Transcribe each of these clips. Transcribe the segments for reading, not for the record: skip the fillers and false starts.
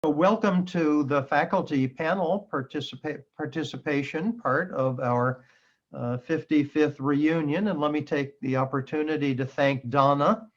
Welcome to the faculty panel participation part of our 55th reunion. And let me take the opportunity to thank Donna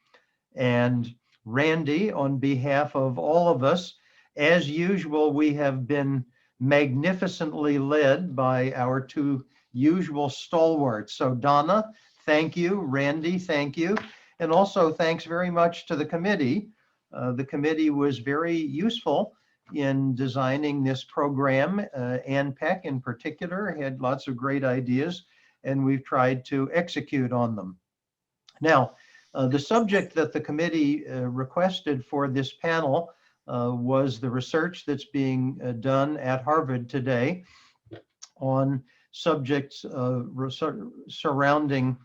and Randy on behalf of all of us. As usual, we have been magnificently led by our two usual stalwarts. So Donna, thank you. Randy, thank you. And also thanks very much to the committee. The committee was very useful in designing this program. Ann Peck in particular had lots of great ideas, and we've tried to execute on them. Now, the subject that the committee requested for this panel was the research that's being done at Harvard today on subjects surrounding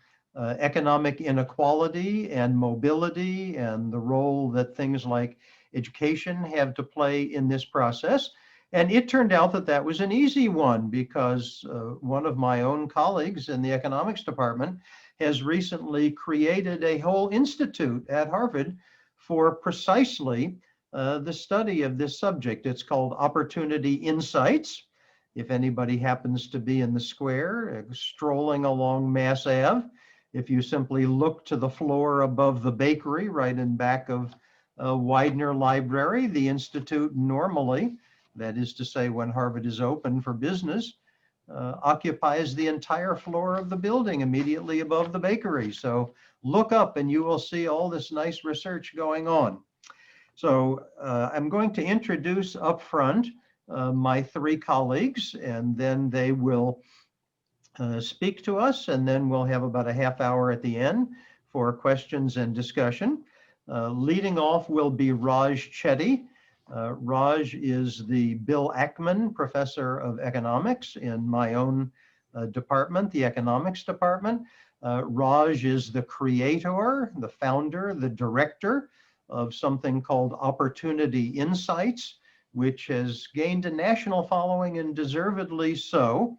economic inequality and mobility and the role that things like education have to play in this process. And it turned out that that was an easy one because one of my own colleagues in the economics department has recently created a whole institute at Harvard for precisely the study of this subject. It's called Opportunity Insights. If anybody happens to be in the square, strolling along Mass Ave, if you simply look to the floor above the bakery right in back of Widener Library, the Institute normally, that is to say when Harvard is open for business, occupies the entire floor of the building immediately above the bakery. So look up and you will see all this nice research going on. So I'm going to introduce up front my three colleagues, and then they will speak to us, and then we'll have about a half hour at the end for questions and discussion. Leading off will be Raj Chetty. Raj is the Bill Ackman Professor of Economics in my own department, the Economics Department. Raj is the creator, the founder, the director of something called Opportunity Insights, which has gained a national following, and deservedly so,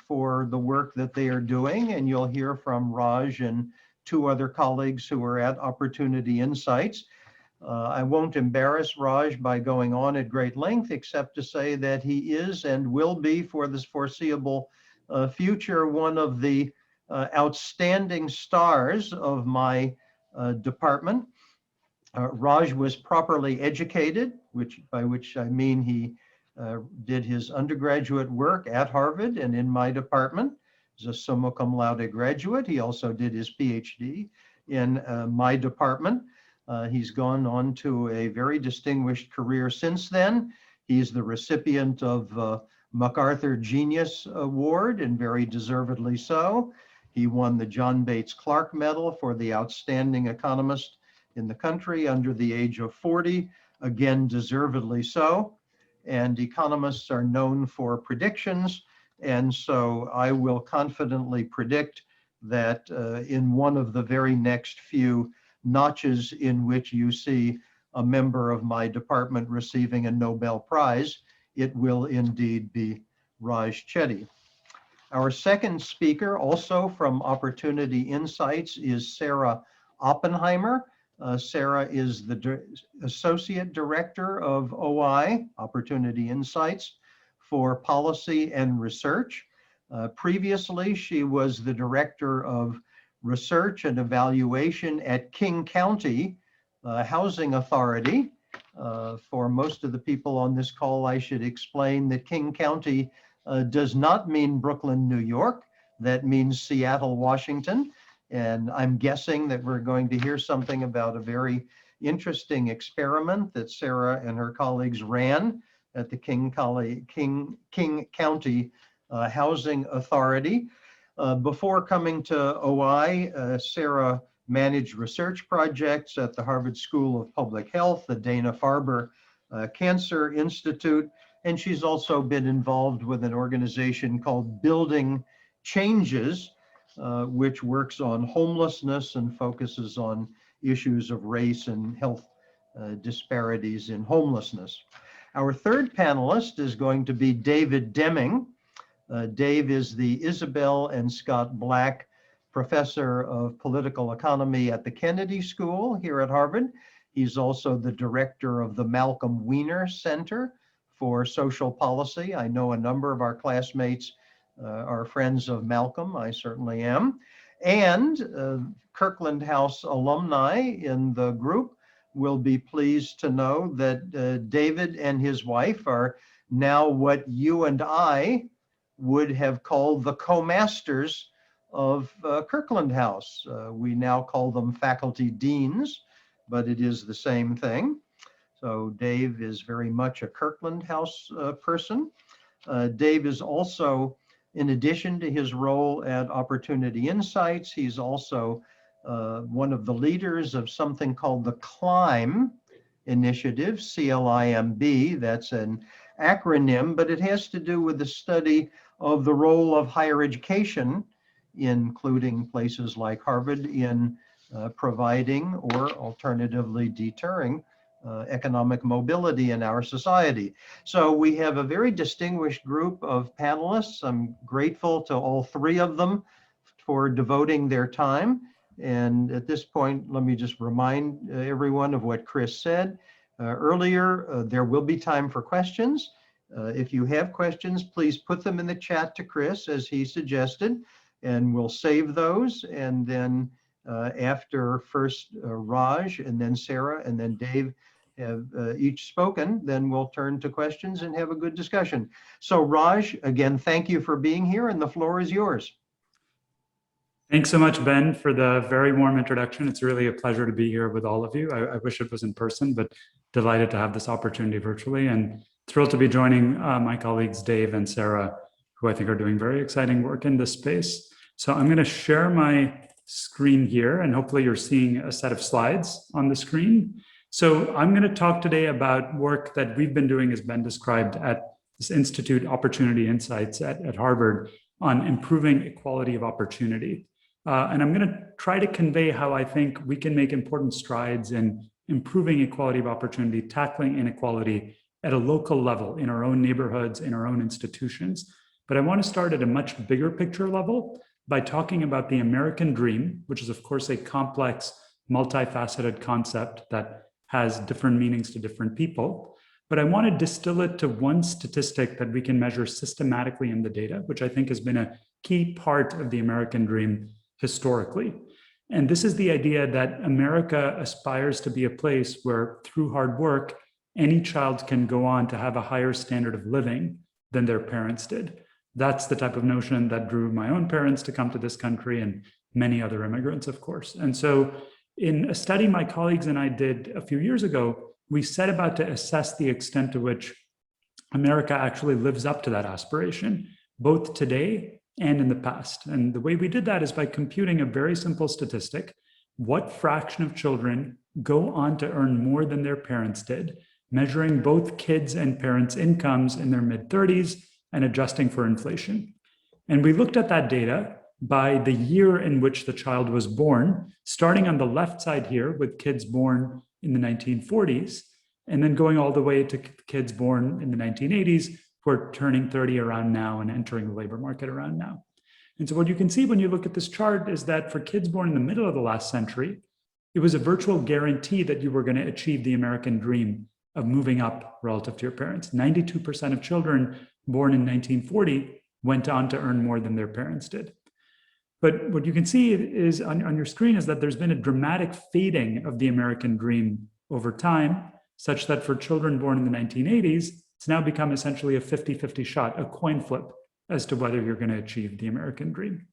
for the work that they are doing. And you'll hear from Raj and two other colleagues who are at Opportunity Insights. I won't embarrass Raj by going on at great length, except to say that he is and will be for this foreseeable future one of the outstanding stars of my department. Raj was properly educated, by which I mean he did his undergraduate work at Harvard and in my department. He's a summa cum laude graduate. He also did his PhD in my department. He's gone on to a very distinguished career since then. He's the recipient of MacArthur Genius Award, and very deservedly so. He won the John Bates Clark Medal for the outstanding economist in the country under the age of 40, again, deservedly so. And economists are known for predictions. And so I will confidently predict that in one of the very next few notches in which you see a member of my department receiving a Nobel Prize, it will indeed be Raj Chetty. Our second speaker, also from Opportunity Insights, is Sarah Oppenheimer. Sarah is the Associate Director of OI, Opportunity Insights, for Policy and Research. Previously, she was the Director of Research and Evaluation at King County Housing Authority. For most of the people on this call, I should explain that King County does not mean Brooklyn, New York. That means Seattle, Washington. And I'm guessing that we're going to hear something about a very interesting experiment that Sarah and her colleagues ran at the King County Housing Authority. Before coming to OI, Sarah managed research projects at the Harvard School of Public Health, the Dana-Farber Cancer Institute, and she's also been involved with an organization called Building Changes, which works on homelessness and focuses on issues of race and health disparities in homelessness. Our third panelist is going to be David Deming. Dave is the Isabel and Scott Black Professor of Political Economy at the Kennedy School here at Harvard. He's also the director of the Malcolm Weiner Center for Social Policy. I know a number of our classmates are friends of Malcolm. I certainly am. And Kirkland House alumni in the group will be pleased to know that David and his wife are now what you and I would have called the co-masters of Kirkland House. We now call them faculty deans, but it is the same thing. So Dave is very much a Kirkland House person. Dave is also, in addition to his role at Opportunity Insights, he's also one of the leaders of something called the CLIMB initiative, CLIMB. That's an acronym, but it has to do with the study of the role of higher education, including places like Harvard, in providing or alternatively deterring economic mobility in our society. So we have a very distinguished group of panelists. I'm grateful to all three of them for devoting their time. And at this point, let me just remind everyone of what Chris said earlier. There will be time for questions. If you have questions, please put them in the chat to Chris, as he suggested, and we'll save those. And then after first Raj and then Sarah and then Dave have each spoken, then we'll turn to questions and have a good discussion. So Raj, again, thank you for being here, and the floor is yours. Thanks so much, Ben, for the very warm introduction. It's really a pleasure to be here with all of you. I wish it was in person, but delighted to have this opportunity virtually, and thrilled to be joining my colleagues Dave and Sarah, who I think are doing very exciting work in this space. So I'm going to share my screen here, and hopefully you're seeing a set of slides on the screen. So I'm going to talk today about work that we've been doing, as Ben described, at this Institute Opportunity Insights at Harvard on improving equality of opportunity. And I'm going to try to convey how I think we can make important strides in improving equality of opportunity, tackling inequality at a local level in our own neighborhoods, in our own institutions. But I want to start at a much bigger picture level by talking about the American dream, which is of course a complex, multifaceted concept that has different meanings to different people. But I want to distill it to one statistic that we can measure systematically in the data, which I think has been a key part of the American dream historically. And this is the idea that America aspires to be a place where, through hard work, any child can go on to have a higher standard of living than their parents did. That's the type of notion that drew my own parents to come to this country, and many other immigrants, of course. And so in a study my colleagues and I did a few years ago, we set about to assess the extent to which America actually lives up to that aspiration, both today and in the past. And the way we did that is by computing a very simple statistic: what fraction of children go on to earn more than their parents did, measuring both kids' and parents' incomes in their mid-30s and adjusting for inflation. And we looked at that data by the year in which the child was born, starting on the left side here with kids born in the 1940s, and then going all the way to kids born in the 1980s who are turning 30 around now and entering the labor market around now. And so what you can see when you look at this chart is that for kids born in the middle of the last century, it was a virtual guarantee that you were going to achieve the American dream of moving up relative to your parents. 92% of children born in 1940 went on to earn more than their parents did. But what you can see is on your screen is that there's been a dramatic fading of the American dream over time, such that for children born in the 1980s, it's now become essentially a 50-50 shot, a coin flip, as to whether you're going to achieve the American dream.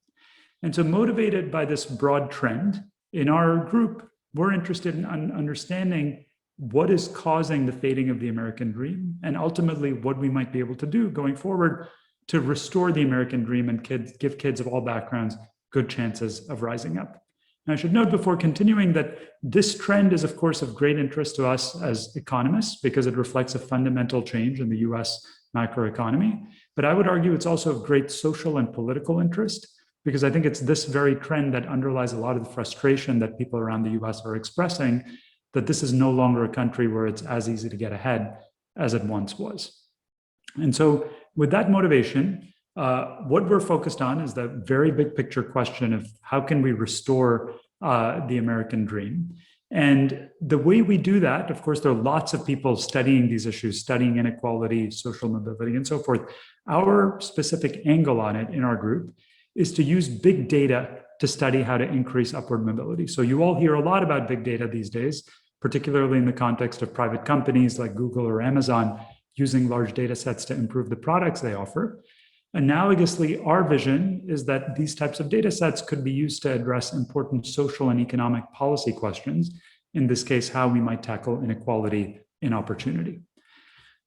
And so motivated by this broad trend, in our group, we're interested in understanding what is causing the fading of the American dream, and ultimately what we might be able to do going forward to restore the American dream and give kids of all backgrounds good chances of rising up. And I should note before continuing that this trend is, of course, of great interest to us as economists because it reflects a fundamental change in the US macroeconomy. But I would argue it's also of great social and political interest because I think it's this very trend that underlies a lot of the frustration that people around the US are expressing, that this is no longer a country where it's as easy to get ahead as it once was. And so with that motivation, what we're focused on is the very big picture question of how can we restore the American dream. And the way we do that, of course, there are lots of people studying these issues, studying inequality, social mobility, and so forth. Our specific angle on it in our group is to use big data to study how to increase upward mobility. So you all hear a lot about big data these days, particularly in the context of private companies like Google or Amazon using large data sets to improve the products they offer. Analogously, our vision is that these types of data sets could be used to address important social and economic policy questions, in this case, how we might tackle inequality in opportunity.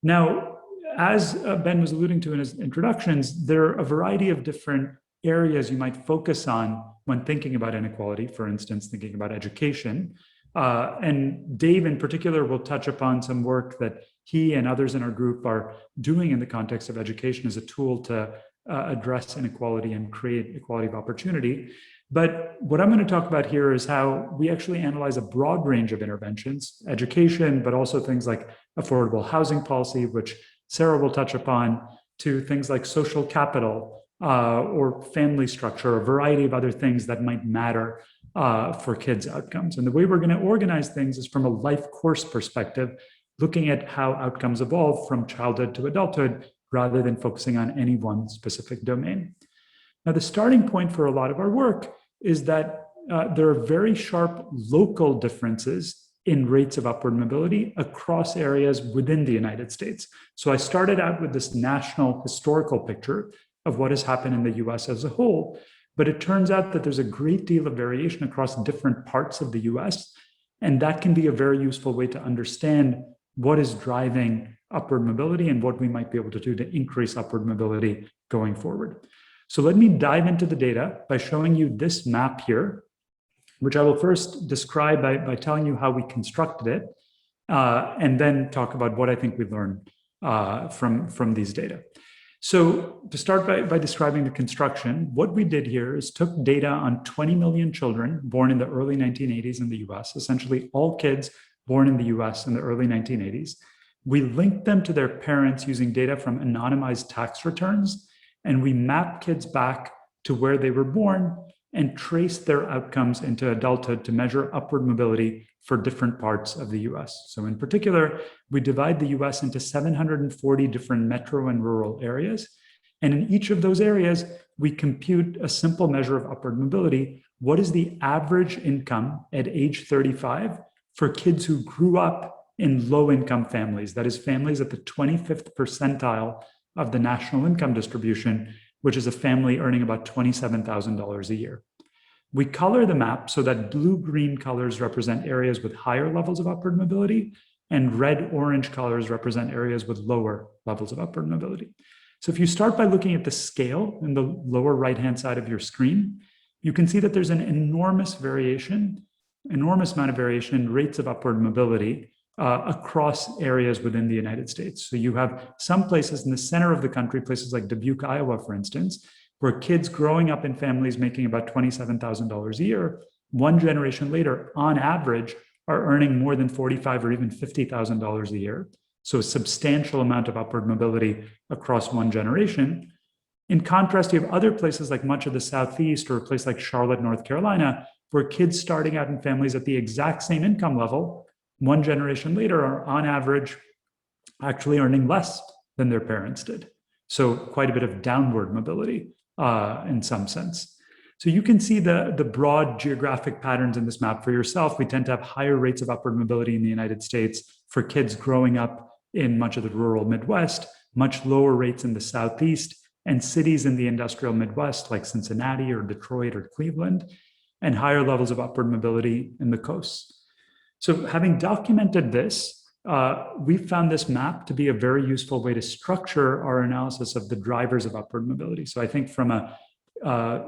Now, as Ben was alluding to in his introductions, there are a variety of different areas you might focus on when thinking about inequality, for instance, thinking about education. And Dave in particular will touch upon some work that he and others in our group are doing in the context of education as a tool to address inequality and create equality of opportunity. But what I'm going to talk about here is how we actually analyze a broad range of interventions, education, but also things like affordable housing policy, which Sarah will touch upon, to things like social capital or family structure, a variety of other things that might matter for kids' outcomes. And the way we're going to organize things is from a life course perspective, looking at how outcomes evolve from childhood to adulthood, rather than focusing on any one specific domain. Now, the starting point for a lot of our work is that there are very sharp local differences in rates of upward mobility across areas within the United States. So I started out with this national historical picture of what has happened in the US as a whole, but it turns out that there's a great deal of variation across different parts of the US, and that can be a very useful way to understand what is driving upward mobility and what we might be able to do to increase upward mobility going forward. So let me dive into the data by showing you this map here, which I will first describe by telling you how we constructed it, and then talk about what I think we learned from these data. So to start by describing the construction, what we did here is took data on 20 million children born in the early 1980s in the US, essentially all kids born in the US in the early 1980s. We linked them to their parents using data from anonymized tax returns, and we mapped kids back to where they were born and traced their outcomes into adulthood to measure upward mobility for different parts of the US. So in particular, we divide the US into 740 different metro and rural areas. And in each of those areas, we compute a simple measure of upward mobility. What is the average income at age 35 for kids who grew up in low-income families, that is, families at the 25th percentile of the national income distribution, which is a family earning about $27,000 a year. We color the map so that blue-green colors represent areas with higher levels of upward mobility, and red-orange colors represent areas with lower levels of upward mobility. So if you start by looking at the scale in the lower right-hand side of your screen, you can see that there's an enormous amount of variation in rates of upward mobility across areas within the United States. So you have some places in the center of the country, places like Dubuque, Iowa, for instance, where kids growing up in families making about $27,000 a year, one generation later, on average, are earning more than $45,000 or even $50,000 a year. So a substantial amount of upward mobility across one generation. In contrast, you have other places like much of the Southeast or a place like Charlotte, North Carolina, where kids starting out in families at the exact same income level, one generation later, are on average actually earning less than their parents did. So quite a bit of downward mobility in some sense. So you can see the broad geographic patterns in this map for yourself. We tend to have higher rates of upward mobility in the United States for kids growing up in much of the rural Midwest, much lower rates in the Southeast, and cities in the industrial Midwest like Cincinnati or Detroit or Cleveland, and higher levels of upward mobility in the coasts. So having documented this, we found this map to be a very useful way to structure our analysis of the drivers of upward mobility. So I think from a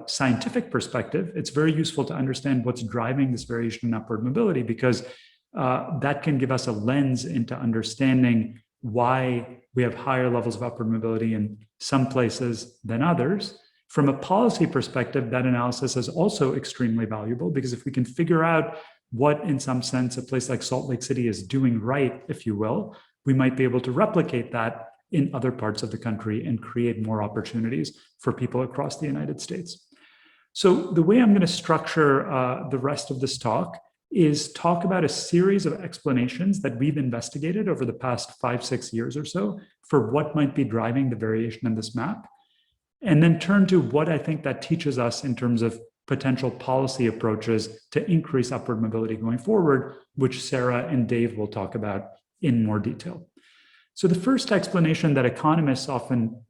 scientific perspective, it's very useful to understand what's driving this variation in upward mobility, because that can give us a lens into understanding why we have higher levels of upward mobility in some places than others. From a policy perspective, that analysis is also extremely valuable, because if we can figure out what, in some sense, a place like Salt Lake City is doing right, if you will, we might be able to replicate that in other parts of the country and create more opportunities for people across the United States. So the way I'm going to structure the rest of this talk is talk about a series of explanations that we've investigated over the past 5-6 years or so for what might be driving the variation in this map, and then turn to what I think that teaches us in terms of potential policy approaches to increase upward mobility going forward, which Sarah and Dave will talk about in more detail. So the first explanation that economists often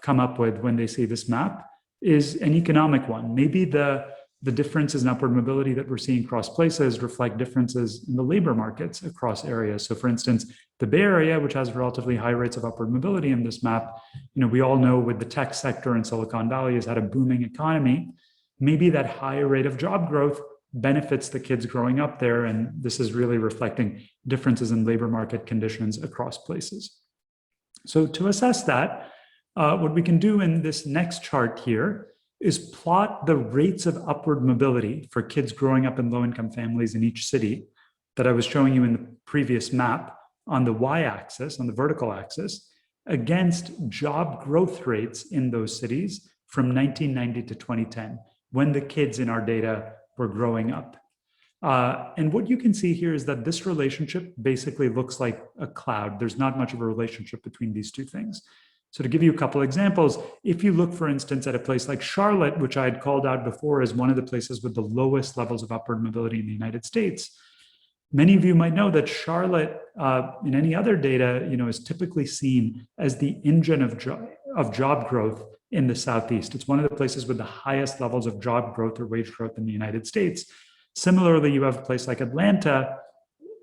come up with when they see this map is an economic one. Maybe the differences in upward mobility that we're seeing across places reflect differences in the labor markets across areas. So for instance, the Bay Area, which has relatively high rates of upward mobility in this map, we all know with the tech sector in Silicon Valley has had a booming economy. Maybe that higher rate of job growth benefits the kids growing up there. And this is really reflecting differences in labor market conditions across places. So to assess that, what we can do in this next chart here is plot the rates of upward mobility for kids growing up in low-income families in each city that I was showing you in the previous map on the y-axis, on the vertical axis, against job growth rates in those cities from 1990 to 2010, when the kids in our data were growing up. And what you can see here is that this relationship basically looks like a cloud. There's not much of a relationship between these two things. So to give you a couple examples, if you look, for instance, at a place like Charlotte, which I had called out before as one of the places with the lowest levels of upward mobility in the United States, many of you might know that Charlotte, in any other data, is typically seen as the engine of job growth in the Southeast. It's one of the places with the highest levels of job growth or wage growth in the United States. Similarly, you have a place like Atlanta.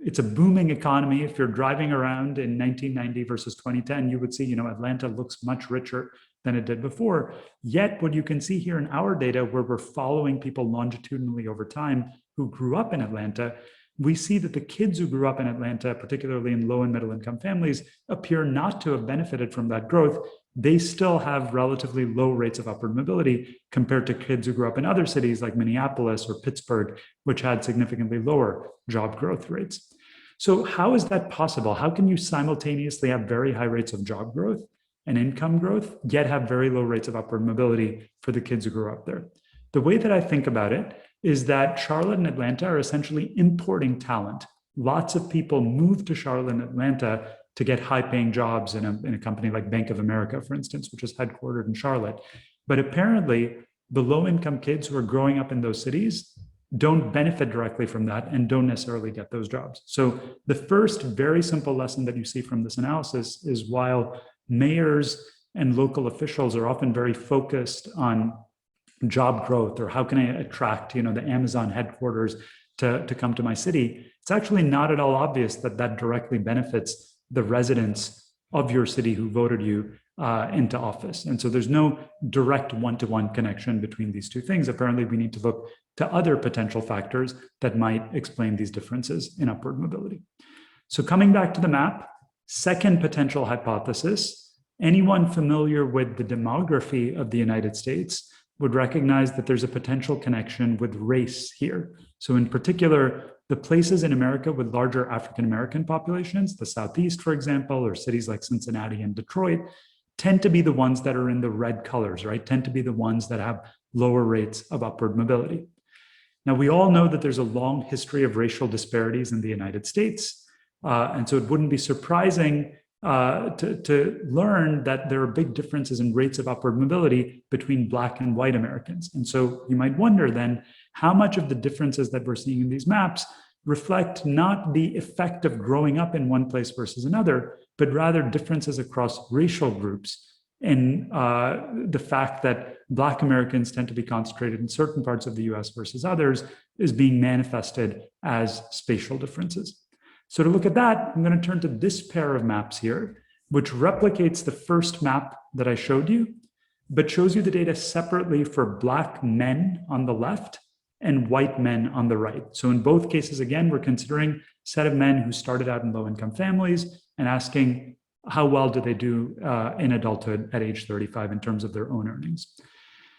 It's a booming economy. If you're driving around in 1990 versus 2010, you would see, Atlanta looks much richer than it did before. Yet what you can see here in our data, where we're following people longitudinally over time who grew up in Atlanta, we see that the kids who grew up in Atlanta, particularly in low and middle income families, appear not to have benefited from that growth. They still have relatively low rates of upward mobility compared to kids who grew up in other cities like Minneapolis or Pittsburgh, which had significantly lower job growth rates. So how is that possible? How can you simultaneously have very high rates of job growth and income growth, yet have very low rates of upward mobility for the kids who grew up there? The way that I think about it is that Charlotte and Atlanta are essentially importing talent. Lots of people move to Charlotte and Atlanta to get high-paying jobs in a company like Bank of America, for instance, which is headquartered in Charlotte. But apparently, the low-income kids who are growing up in those cities don't benefit directly from that and don't necessarily get those jobs. So the first very simple lesson that you see from this analysis is while mayors and local officials are often very focused on job growth or how can I attract, the Amazon headquarters to come to my city, it's actually not at all obvious that that directly benefits the residents of your city who voted you into office. And so there's no direct one-to-one connection between these two things. Apparently, we need to look to other potential factors that might explain these differences in upward mobility. So coming back to the map, second potential hypothesis, anyone familiar with the demography of the United States would recognize that there's a potential connection with race here. So in particular, the places in America with larger African-American populations, the Southeast, for example, or cities like Cincinnati and Detroit, tend to be the ones that are in the red colors, right? Tend to be the ones that have lower rates of upward mobility. Now, we all know that there's a long history of racial disparities in the United States. And so it wouldn't be surprising to learn that there are big differences in rates of upward mobility between Black and white Americans. And so you might wonder then, how much of the differences that we're seeing in these maps reflect not the effect of growing up in one place versus another, but rather differences across racial groups, and the fact that Black Americans tend to be concentrated in certain parts of the US versus others is being manifested as spatial differences. So to look at that, I'm going to turn to this pair of maps here, which replicates the first map that I showed you, but shows you the data separately for Black men on the left and white men on the right. So in both cases, again, we're considering a set of men who started out in low-income families and asking how well do they do in adulthood at age 35 in terms of their own earnings.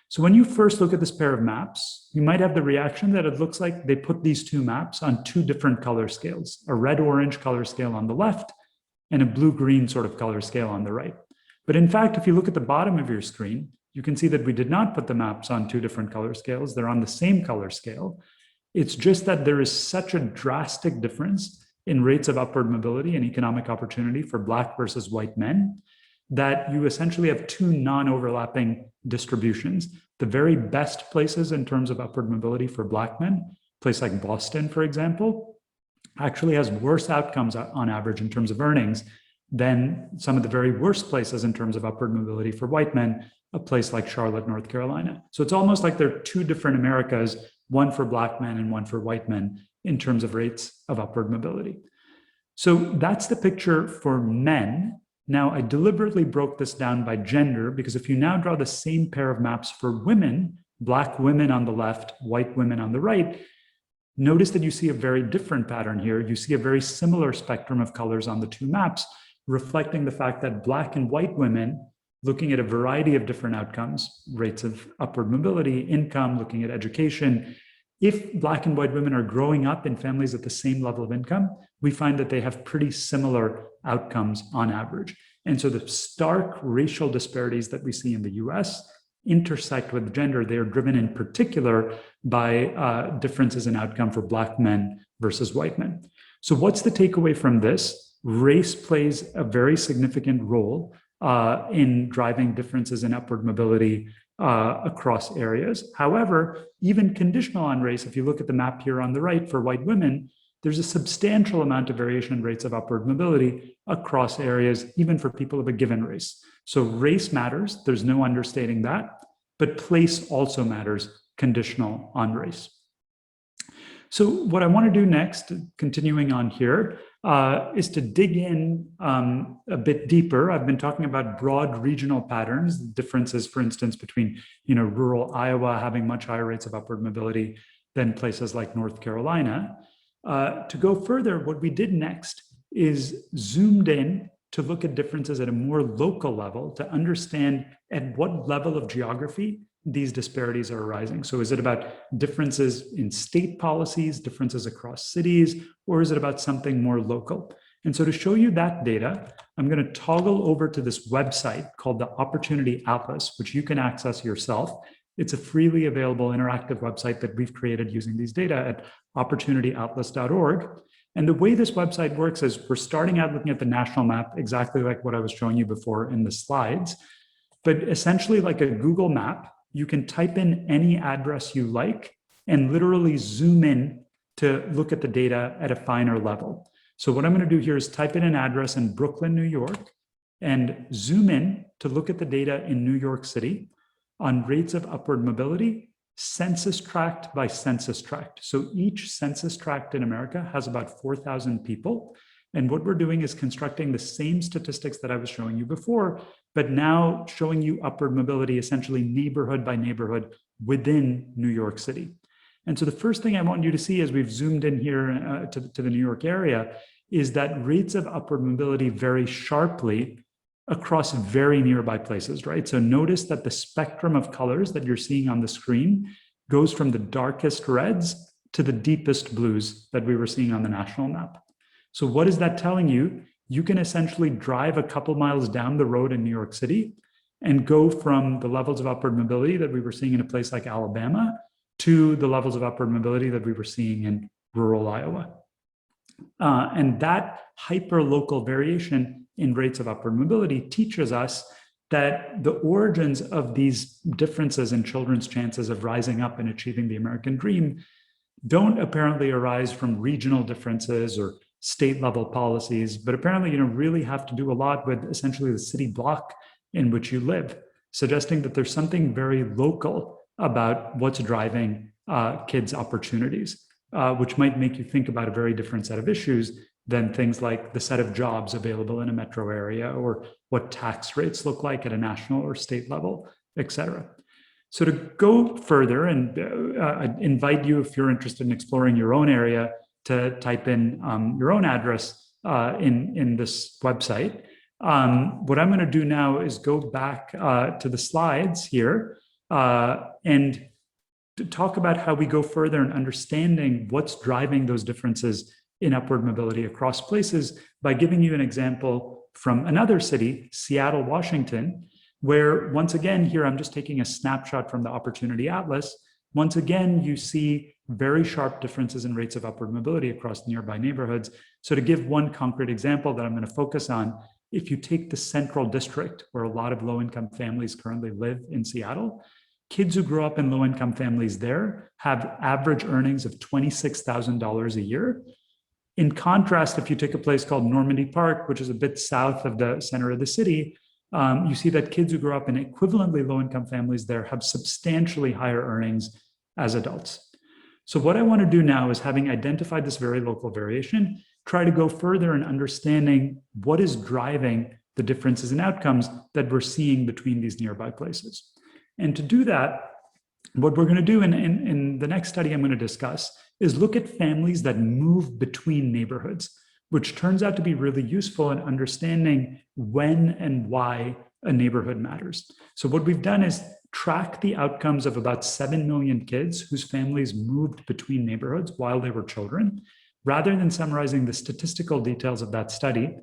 So when you first look at this pair of maps, you might have the reaction that it looks like they put these two maps on two different color scales, a red-orange color scale on the left and a blue-green sort of color scale on the right. But in fact, if you look at the bottom of your screen, you can see that we did not put the maps on two different color scales. They're on the same color scale. It's just that there is such a drastic difference in rates of upward mobility and economic opportunity for Black versus white men that you essentially have two non-overlapping distributions. The very best places in terms of upward mobility for Black men, a place like Boston, for example, actually has worse outcomes on average in terms of earnings than some of the very worst places in terms of upward mobility for white men, a place like Charlotte, North Carolina. So it's almost like there are two different Americas, one for Black men and one for white men in terms of rates of upward mobility. So that's the picture for men. Now, I deliberately broke this down by gender because if you now draw the same pair of maps for women, Black women on the left, white women on the right, notice that you see a very different pattern here. You see a very similar spectrum of colors on the two maps, reflecting the fact that Black and white women, looking at a variety of different outcomes, rates of upward mobility, income, looking at education, if Black and white women are growing up in families at the same level of income, we find that they have pretty similar outcomes on average. And so the stark racial disparities that we see in the US intersect with gender. They are driven in particular by differences in outcome for Black men versus white men. So what's the takeaway from this? Race plays a very significant role in driving differences in upward mobility across areas. However, even conditional on race, if you look at the map here on the right for white women, there's a substantial amount of variation in rates of upward mobility across areas, even for people of a given race. So race matters, there's no understating that, but place also matters, conditional on race. So what I want to do next, continuing on here, is to dig in a bit deeper. I've been talking about broad regional patterns, differences, for instance, between rural Iowa having much higher rates of upward mobility than places like North Carolina. To go further, what we did next is zoomed in to look at differences at a more local level to understand at what level of geography these disparities are arising. So is it about differences in state policies, differences across cities, or is it about something more local? And so to show you that data, I'm going to toggle over to this website called the Opportunity Atlas, which you can access yourself. It's a freely available interactive website that we've created using these data at opportunityatlas.org. And the way this website works is we're starting out looking at the national map, exactly like what I was showing you before in the slides. But essentially like a Google map, you can type in any address you like and literally zoom in to look at the data at a finer level. So what I'm going to do here is type in an address in Brooklyn, New York, and zoom in to look at the data in New York City on rates of upward mobility, census tract by census tract. So each census tract in America has about 4,000 people. And what we're doing is constructing the same statistics that I was showing you before, but now showing you upward mobility, essentially neighborhood by neighborhood within New York City. And so the first thing I want you to see as we've zoomed in here to the New York area is that rates of upward mobility vary sharply across very nearby places, right? So notice that the spectrum of colors that you're seeing on the screen goes from the darkest reds to the deepest blues that we were seeing on the national map. So what is that telling you? You can essentially drive a couple miles down the road in New York City and go from the levels of upward mobility that we were seeing in a place like Alabama to the levels of upward mobility that we were seeing in rural Iowa. And that hyper-local variation in rates of upward mobility teaches us that the origins of these differences in children's chances of rising up and achieving the American dream don't apparently arise from regional differences or state level policies, but apparently, really have to do a lot with essentially the city block in which you live, suggesting that there's something very local about what's driving kids' opportunities, which might make you think about a very different set of issues than things like the set of jobs available in a metro area or what tax rates look like at a national or state level, et cetera. So to go further, and I invite you, if you're interested in exploring your own area, to type in your own address in this website. What I'm going to do now is go back to the slides here and to talk about how we go further in understanding what's driving those differences in upward mobility across places by giving you an example from another city, Seattle, Washington, where once again, here I'm just taking a snapshot from the Opportunity Atlas. Once again, you see very sharp differences in rates of upward mobility across nearby neighborhoods. So to give one concrete example that I'm going to focus on, if you take the Central District, where a lot of low-income families currently live in Seattle, kids who grow up in low-income families there have average earnings of $26,000 a year. In contrast, if you take a place called Normandy Park, which is a bit south of the center of the city, you see that kids who grow up in equivalently low-income families there have substantially higher earnings as adults. So what I want to do now is, having identified this very local variation, try to go further in understanding what is driving the differences in outcomes that we're seeing between these nearby places. And to do that, what we're going to do in the next study I'm going to discuss is look at families that move between neighborhoods, which turns out to be really useful in understanding when and why a neighborhood matters. So what we've done is track the outcomes of about 7 million kids whose families moved between neighborhoods while they were children. Rather than summarizing the statistical details of that study,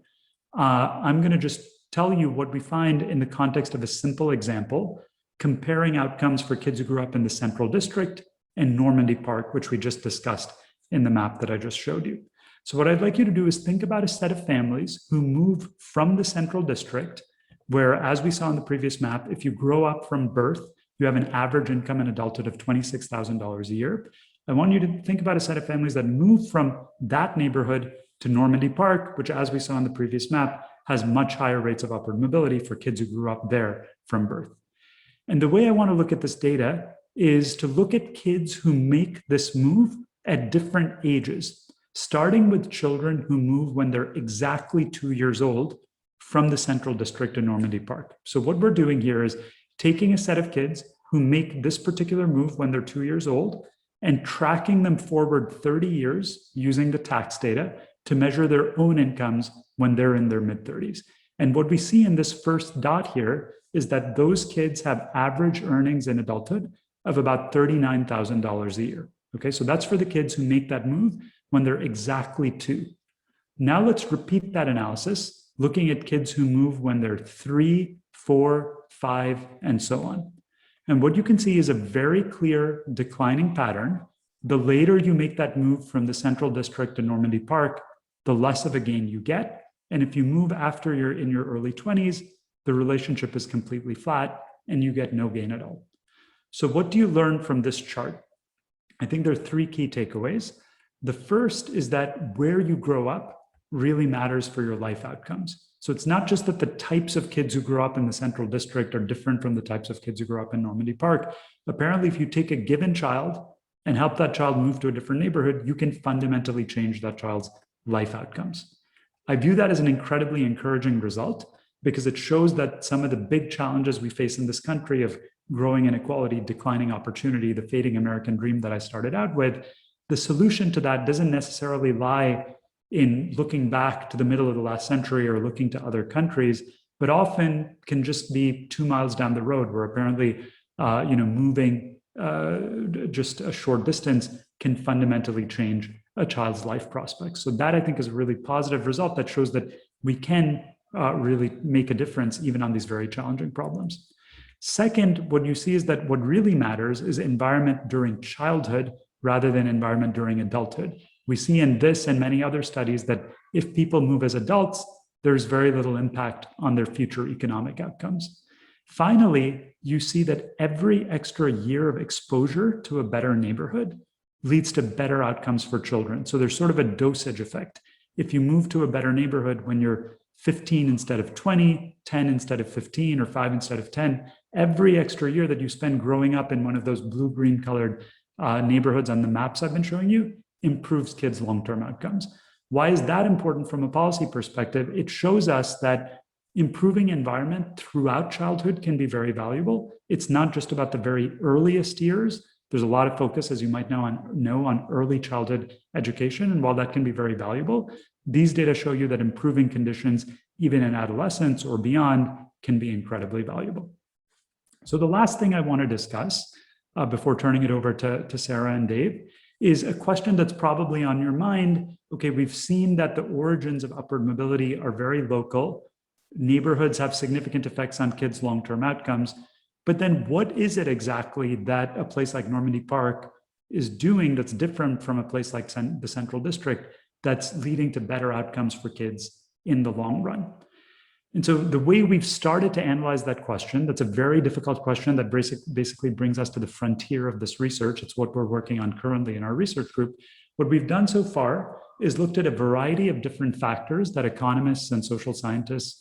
I'm going to just tell you what we find in the context of a simple example, comparing outcomes for kids who grew up in the Central District and Normandy Park, which we just discussed in the map that I just showed you. So what I'd like you to do is think about a set of families who move from the Central District, where, as we saw in the previous map, if you grow up from birth, you have an average income in adulthood of $26,000 a year. I want you to think about a set of families that move from that neighborhood to Normandy Park, which, as we saw in the previous map, has much higher rates of upward mobility for kids who grew up there from birth. And the way I want to look at this data is to look at kids who make this move at different ages, starting with children who move when they're exactly 2 years old from the Central District to Normandy Park. So what we're doing here is taking a set of kids who make this particular move when they're 2 years old and tracking them forward 30 years using the tax data to measure their own incomes when they're in their mid-30s. And what we see in this first dot here is that those kids have average earnings in adulthood of about $39,000 a year. Okay, so that's for the kids who make that move when they're exactly 2. Now let's repeat that analysis, looking at kids who move when they're 3, 4, 5, and so on. And what you can see is a very clear declining pattern. The later you make that move from the Central District to Normandy Park, the less of a gain you get. And if you move after you're in your early 20s, the relationship is completely flat and you get no gain at all. So what do you learn from this chart? I think there are 3 key takeaways. The first is that where you grow up really matters for your life outcomes. So it's not just that the types of kids who grow up in the Central District are different from the types of kids who grow up in Normandy Park. Apparently, if you take a given child and help that child move to a different neighborhood, you can fundamentally change that child's life outcomes. I view that as an incredibly encouraging result because it shows that some of the big challenges we face in this country of growing inequality, declining opportunity, the fading American dream that I started out with, the solution to that doesn't necessarily lie in looking back to the middle of the last century or looking to other countries, but often can just be 2 miles down the road, where apparently, moving just a short distance can fundamentally change a child's life prospects. So that, I think, is a really positive result that shows that we can really make a difference even on these very challenging problems. Second, what you see is that what really matters is environment during childhood rather than environment during adulthood. We see in this and many other studies that if people move as adults, there's very little impact on their future economic outcomes. Finally, you see that every extra year of exposure to a better neighborhood leads to better outcomes for children. So there's sort of a dosage effect. If you move to a better neighborhood when you're 15 instead of 20, 10 instead of 15, or 5 instead of 10, every extra year that you spend growing up in one of those blue-green colored neighborhoods on the maps I've been showing you improves kids' long-term outcomes. Why is that important from a policy perspective? It shows us that improving environment throughout childhood can be very valuable. It's not just about the very earliest years. There's a lot of focus, as you might know, on early childhood education. And while that can be very valuable, these data show you that improving conditions, even in adolescence or beyond, can be incredibly valuable. So the last thing I want to discuss before turning it over to Sarah and Dave is a question that's probably on your mind. Okay, we've seen that the origins of upward mobility are very local. Neighborhoods have significant effects on kids' long-term outcomes. But then what is it exactly that a place like Normandy Park is doing that's different from a place like the Central District that's leading to better outcomes for kids in the long run? And so the way we've started to analyze that question, that's a very difficult question that basically brings us to the frontier of this research. It's what we're working on currently in our research group. What we've done so far is looked at a variety of different factors that economists and social scientists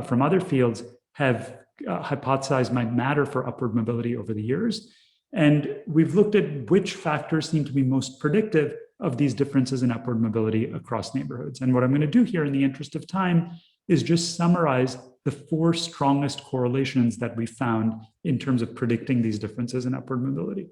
from other fields have hypothesized might matter for upward mobility over the years. And we've looked at which factors seem to be most predictive of these differences in upward mobility across neighborhoods. And what I'm going to do here in the interest of time is just summarize the 4 strongest correlations that we found in terms of predicting these differences in upward mobility.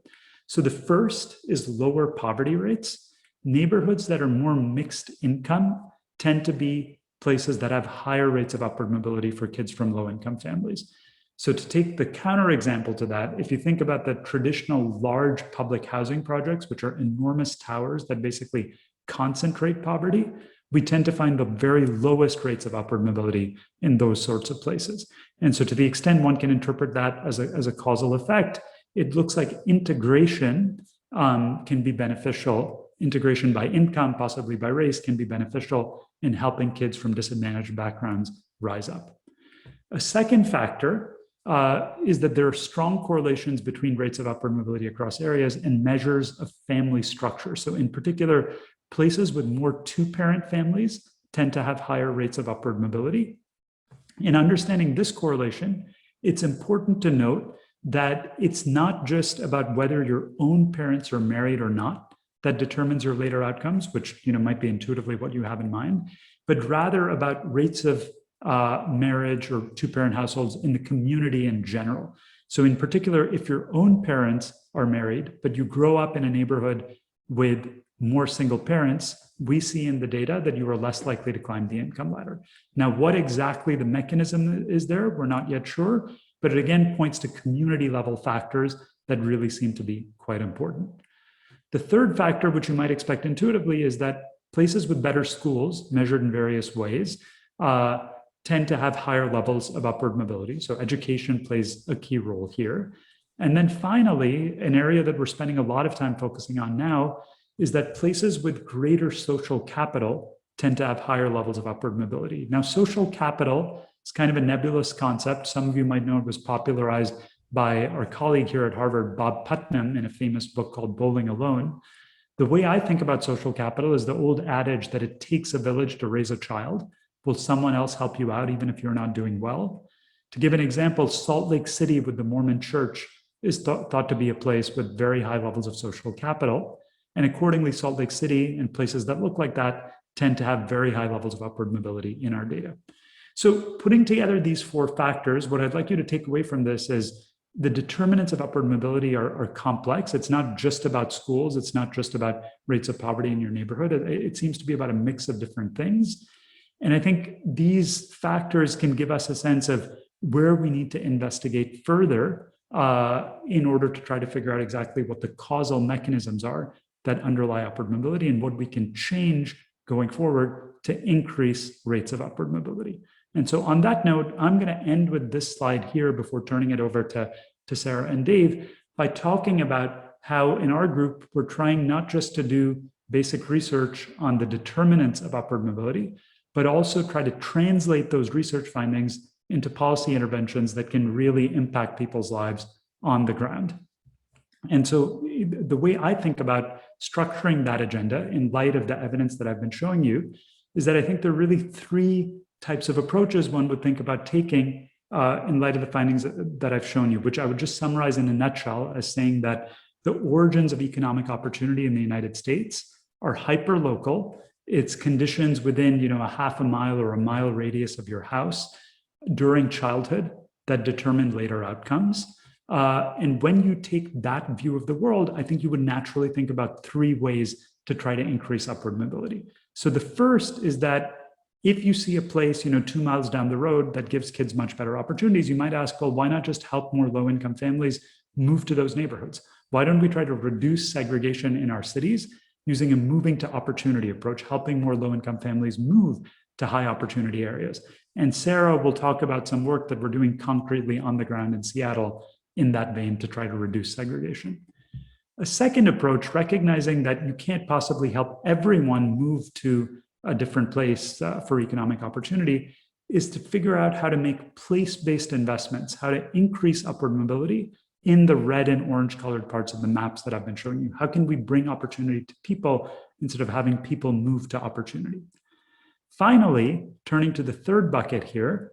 So the first is lower poverty rates. Neighborhoods that are more mixed income tend to be places that have higher rates of upward mobility for kids from low-income families. So to take the counterexample to that, if you think about the traditional large public housing projects, which are enormous towers that basically concentrate poverty, we tend to find the very lowest rates of upward mobility in those sorts of places. And so to the extent one can interpret that as a causal effect, it looks like integration can be beneficial. Integration by income, possibly by race, can be beneficial in helping kids from disadvantaged backgrounds rise up. A second factor is that there are strong correlations between rates of upward mobility across areas and measures of family structure. So in particular, places with more 2-parent families tend to have higher rates of upward mobility. In understanding this correlation, it's important to note that it's not just about whether your own parents are married or not that determines your later outcomes, which might be intuitively what you have in mind, but rather about rates of marriage or 2-parent households in the community in general. So in particular, if your own parents are married, but you grow up in a neighborhood with more single parents, we see in the data that you are less likely to climb the income ladder. Now, what exactly the mechanism is there, we're not yet sure, but it again points to community level factors that really seem to be quite important. The third factor, which you might expect intuitively, is that places with better schools, measured in various ways, tend to have higher levels of upward mobility. So education plays a key role here. And then finally, an area that we're spending a lot of time focusing on now is that places with greater social capital tend to have higher levels of upward mobility. Now, social capital is kind of a nebulous concept. Some of you might know it was popularized by our colleague here at Harvard, Bob Putnam, in a famous book called Bowling Alone. The way I think about social capital is the old adage that it takes a village to raise a child. Will someone else help you out even if you're not doing well? To give an example, Salt Lake City with the Mormon Church is thought to be a place with very high levels of social capital. And accordingly, Salt Lake City and places that look like that tend to have very high levels of upward mobility in our data. So putting together these 4 factors, what I'd like you to take away from this is the determinants of upward mobility are complex. It's not just about schools. It's not just about rates of poverty in your neighborhood. It seems to be about a mix of different things. And I think these factors can give us a sense of where we need to investigate further in order to try to figure out exactly what the causal mechanisms are that underlie upward mobility and what we can change going forward to increase rates of upward mobility. And so on that note, I'm going to end with this slide here before turning it over to Sarah and Dave by talking about how in our group, we're trying not just to do basic research on the determinants of upward mobility, but also try to translate those research findings into policy interventions that can really impact people's lives on the ground. And so the way I think about structuring that agenda in light of the evidence that I've been showing you is that I think there are really 3 types of approaches one would think about taking in light of the findings that I've shown you, which I would just summarize in a nutshell as saying that the origins of economic opportunity in the United States are hyper-local. It's conditions within, a half a mile or a mile radius of your house during childhood that determine later outcomes. And when you take that view of the world, I think you would naturally think about 3 ways to try to increase upward mobility. So the first is that if you see a place, 2 miles down the road that gives kids much better opportunities, you might ask, well, why not just help more low-income families move to those neighborhoods? Why don't we try to reduce segregation in our cities using a moving to opportunity approach, helping more low-income families move to high opportunity areas? And Sarah will talk about some work that we're doing concretely on the ground in Seattle in that vein to try to reduce segregation. A second approach, recognizing that you can't possibly help everyone move to a different place for economic opportunity, is to figure out how to make place-based investments, how to increase upward mobility in the red and orange colored parts of the maps that I've been showing you. How can we bring opportunity to people instead of having people move to opportunity? Finally, turning to the third bucket here,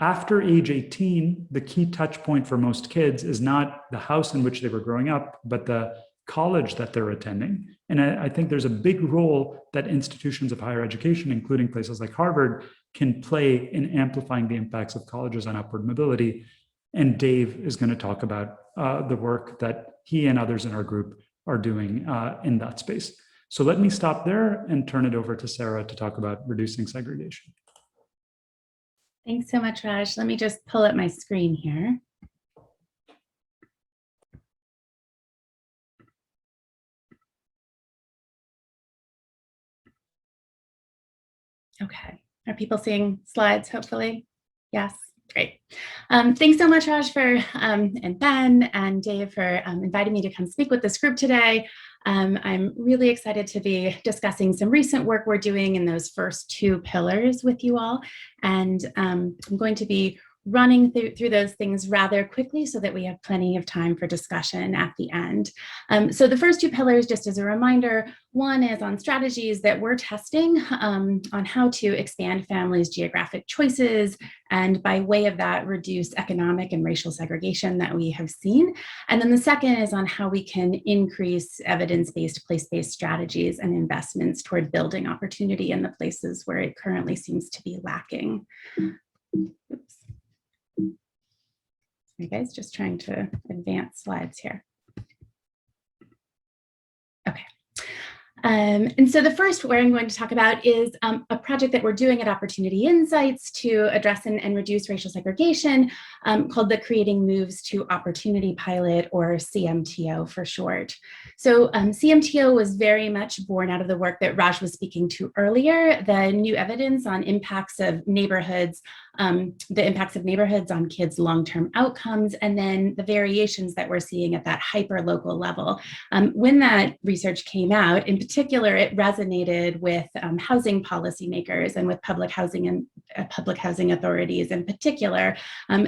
after age 18, the key touch point for most kids is not the house in which they were growing up, but the college that they're attending. And I think there's a big role that institutions of higher education, including places like Harvard, can play in amplifying the impacts of colleges on upward mobility. And Dave is going to talk about the work that he and others in our group are doing in that space. So let me stop there and turn it over to Sarah to talk about reducing segregation. Thanks so much, Raj. Let me just pull up my screen here. Okay, are people seeing slides, hopefully? Yes, great. Thanks so much, Raj, and Ben and Dave for inviting me to come speak with this group today. I'm really excited to be discussing some recent work we're doing in those first two pillars with you all. And I'm going to be running through those things rather quickly so that we have plenty of time for discussion at the end. So the first two pillars, just as a reminder, one is on strategies that we're testing on how to expand families' geographic choices, and by way of that, reduce economic and racial segregation that we have seen. And then the second is on how we can increase evidence-based, place-based strategies and investments toward building opportunity in the places where it currently seems to be lacking. Oops. You guys, just trying to advance slides here. Okay. And so the first where I'm going to talk about is a project that we're doing at Opportunity Insights to address and reduce racial segregation called the Creating Moves to Opportunity Pilot, or CMTO for short. So CMTO was very much born out of the work that Raj was speaking to earlier, the new evidence on impacts of neighborhoods, on kids' long-term outcomes, and then the variations that we're seeing at that hyper-local level. When that research came out, in particular, it resonated with housing policymakers and with public housing authorities in particular.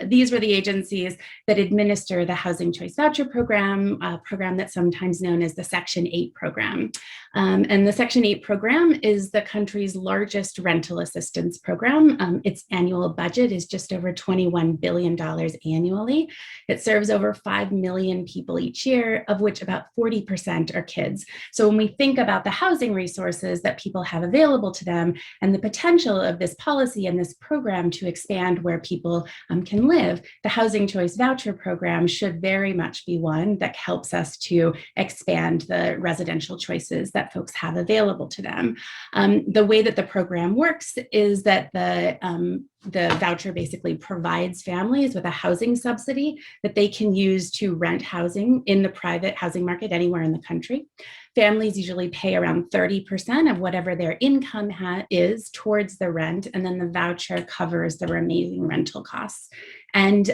These were the agencies that administer the Housing Choice Voucher Program, a program that's sometimes known as the Section 8 program. And the Section 8 program is the country's largest rental assistance program. Its annual budget is just over $21 billion annually. It serves over 5 million people each year, of which about 40% are kids. So when we think about the housing resources that people have available to them and the potential of this policy and this program to expand where people can live, the Housing Choice Voucher Program should very much be one that helps us to expand the residential choices that folks have available to them. The way that the program works is that the voucher basically provides families with a housing subsidy that they can use to rent housing in the private housing market anywhere in the country. Families usually pay around 30% of whatever their income is towards the rent, and then the voucher covers the remaining rental costs. And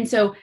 so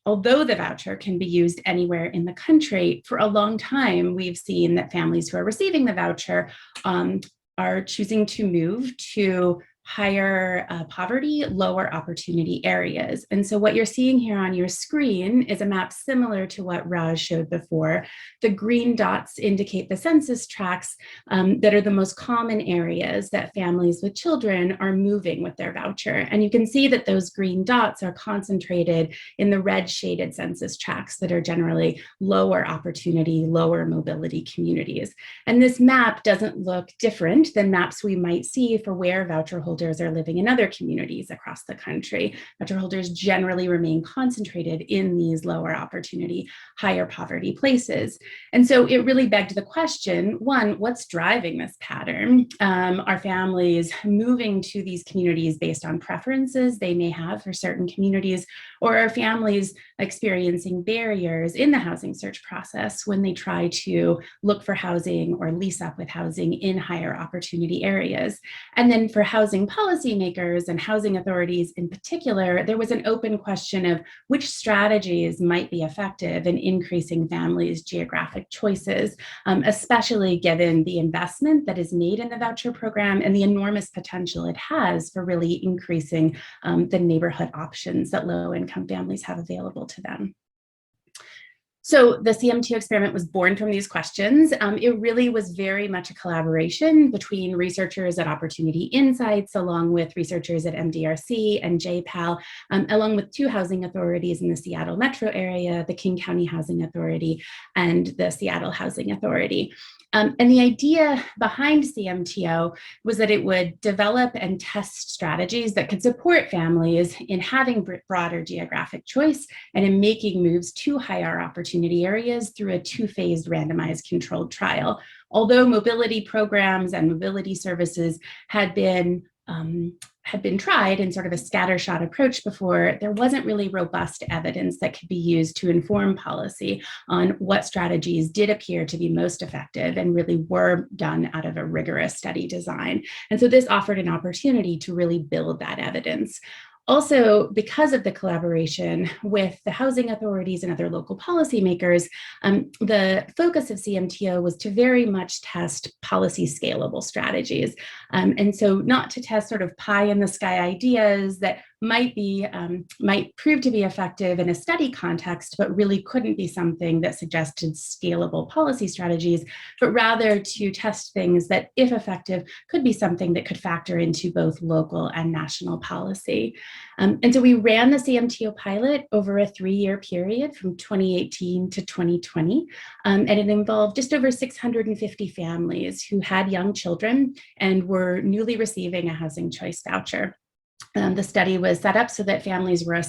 although the voucher can be used anywhere in the country, for a long time, we've seen that families who are receiving the voucher are choosing to move to higher poverty, lower opportunity areas. And so what you're seeing here on your screen is a map similar to what Raj showed before. The green dots indicate the census tracts that are the most common areas that families with children are moving with their voucher. And you can see that those green dots are concentrated in the red shaded census tracts that are generally lower opportunity, lower mobility communities. And this map doesn't look different than maps we might see for where voucher holders are living in other communities across the country. Voucher holders generally remain concentrated in these lower opportunity, higher poverty places. And so it really begged the question, one, what's driving this pattern? Are families moving to these communities based on preferences they may have for certain communities, or are families experiencing barriers in the housing search process when they try to look for housing or lease up with housing in higher opportunity areas? And then for housing policymakers and housing authorities in particular, there was an open question of which strategies might be effective in increasing families' geographic choices, especially given the investment that is made in the voucher program and the enormous potential it has for really increasing the neighborhood options that low-income families have available to them. So the CMTO experiment was born from these questions. It really was very much a collaboration between researchers at Opportunity Insights, along with researchers at MDRC and JPAL, along with 2 housing authorities in the Seattle metro area, the King County Housing Authority and the Seattle Housing Authority. And the idea behind CMTO was that it would develop and test strategies that could support families in having broader geographic choice and in making moves to higher opportunity areas through a 2-phased randomized controlled trial. Although mobility programs and mobility services had been tried in sort of a scattershot approach before, there wasn't really robust evidence that could be used to inform policy on what strategies did appear to be most effective and really were done out of a rigorous study design. And so this offered an opportunity to really build that evidence. Also, because of the collaboration with the housing authorities and other local policymakers, the focus of CMTO was to very much test policy scalable strategies. And so not to test sort of pie in the sky ideas that might prove to be effective in a study context, but really couldn't be something that suggested scalable policy strategies, but rather to test things that, if effective, could be something that could factor into both local and national policy. And so we ran the CMTO pilot over a 3-year period from 2018 to 2020, and it involved just over 650 families who had young children and were newly receiving a housing choice voucher. The study was set up so that families were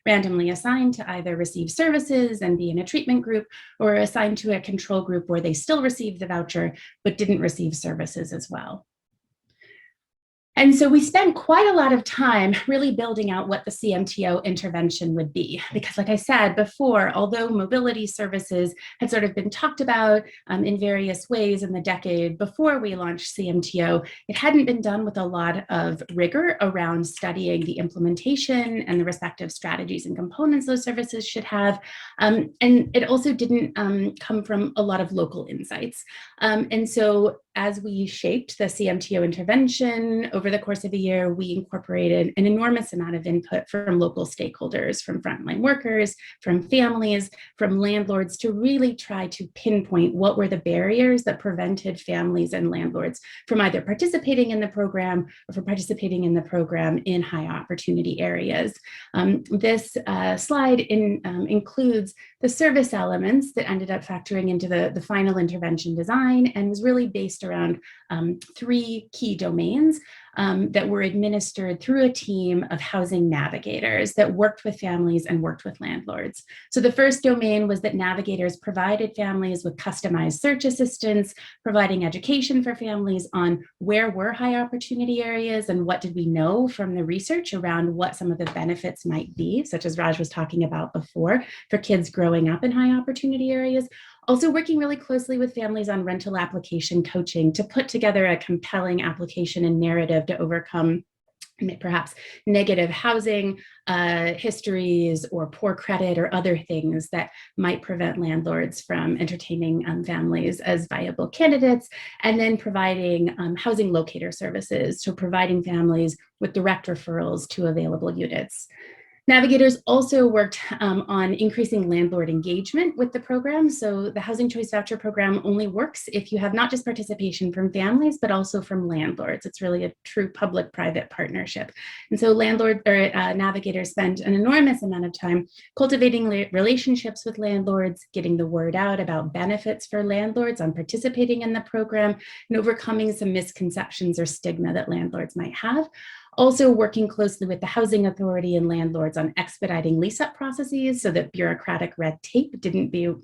randomly assigned to either receive services and be in a treatment group, or assigned to a control group where they still received the voucher but didn't receive services as well. And so we spent quite a lot of time really building out what the CMTO intervention would be, because like I said before, although mobility services had sort of been talked about in various ways in the decade before we launched CMTO, it hadn't been done with a lot of rigor around studying the implementation and the respective strategies and components those services should have. And it also didn't come from a lot of local insights. And so as we shaped the CMTO intervention over the course of a year, we incorporated an enormous amount of input from local stakeholders, from frontline workers, from families, from landlords, to really try to pinpoint what were the barriers that prevented families and landlords from either participating in the program or from participating in the program in high opportunity areas. This slide includes the service elements that ended up factoring into the final intervention design, and was really based around 3 key domains that were administered through a team of housing navigators that worked with families and worked with landlords. So the first domain was that navigators provided families with customized search assistance, providing education for families on where were high opportunity areas and what did we know from the research around what some of the benefits might be, such as Raj was talking about before, for kids growing up in high opportunity areas. Also working really closely with families on rental application coaching to put together a compelling application and narrative to overcome perhaps negative housing histories or poor credit or other things that might prevent landlords from entertaining families as viable candidates, and then providing housing locator services, so providing families with direct referrals to available units. Navigators also worked on increasing landlord engagement with the program. So the Housing Choice Voucher Program only works if you have not just participation from families, but also from landlords. It's really a true public-private partnership. And so navigators spent an enormous amount of time cultivating relationships with landlords, getting the word out about benefits for landlords on participating in the program, and overcoming some misconceptions or stigma that landlords might have. Also working closely with the housing authority and landlords on expediting lease-up processes so that bureaucratic red tape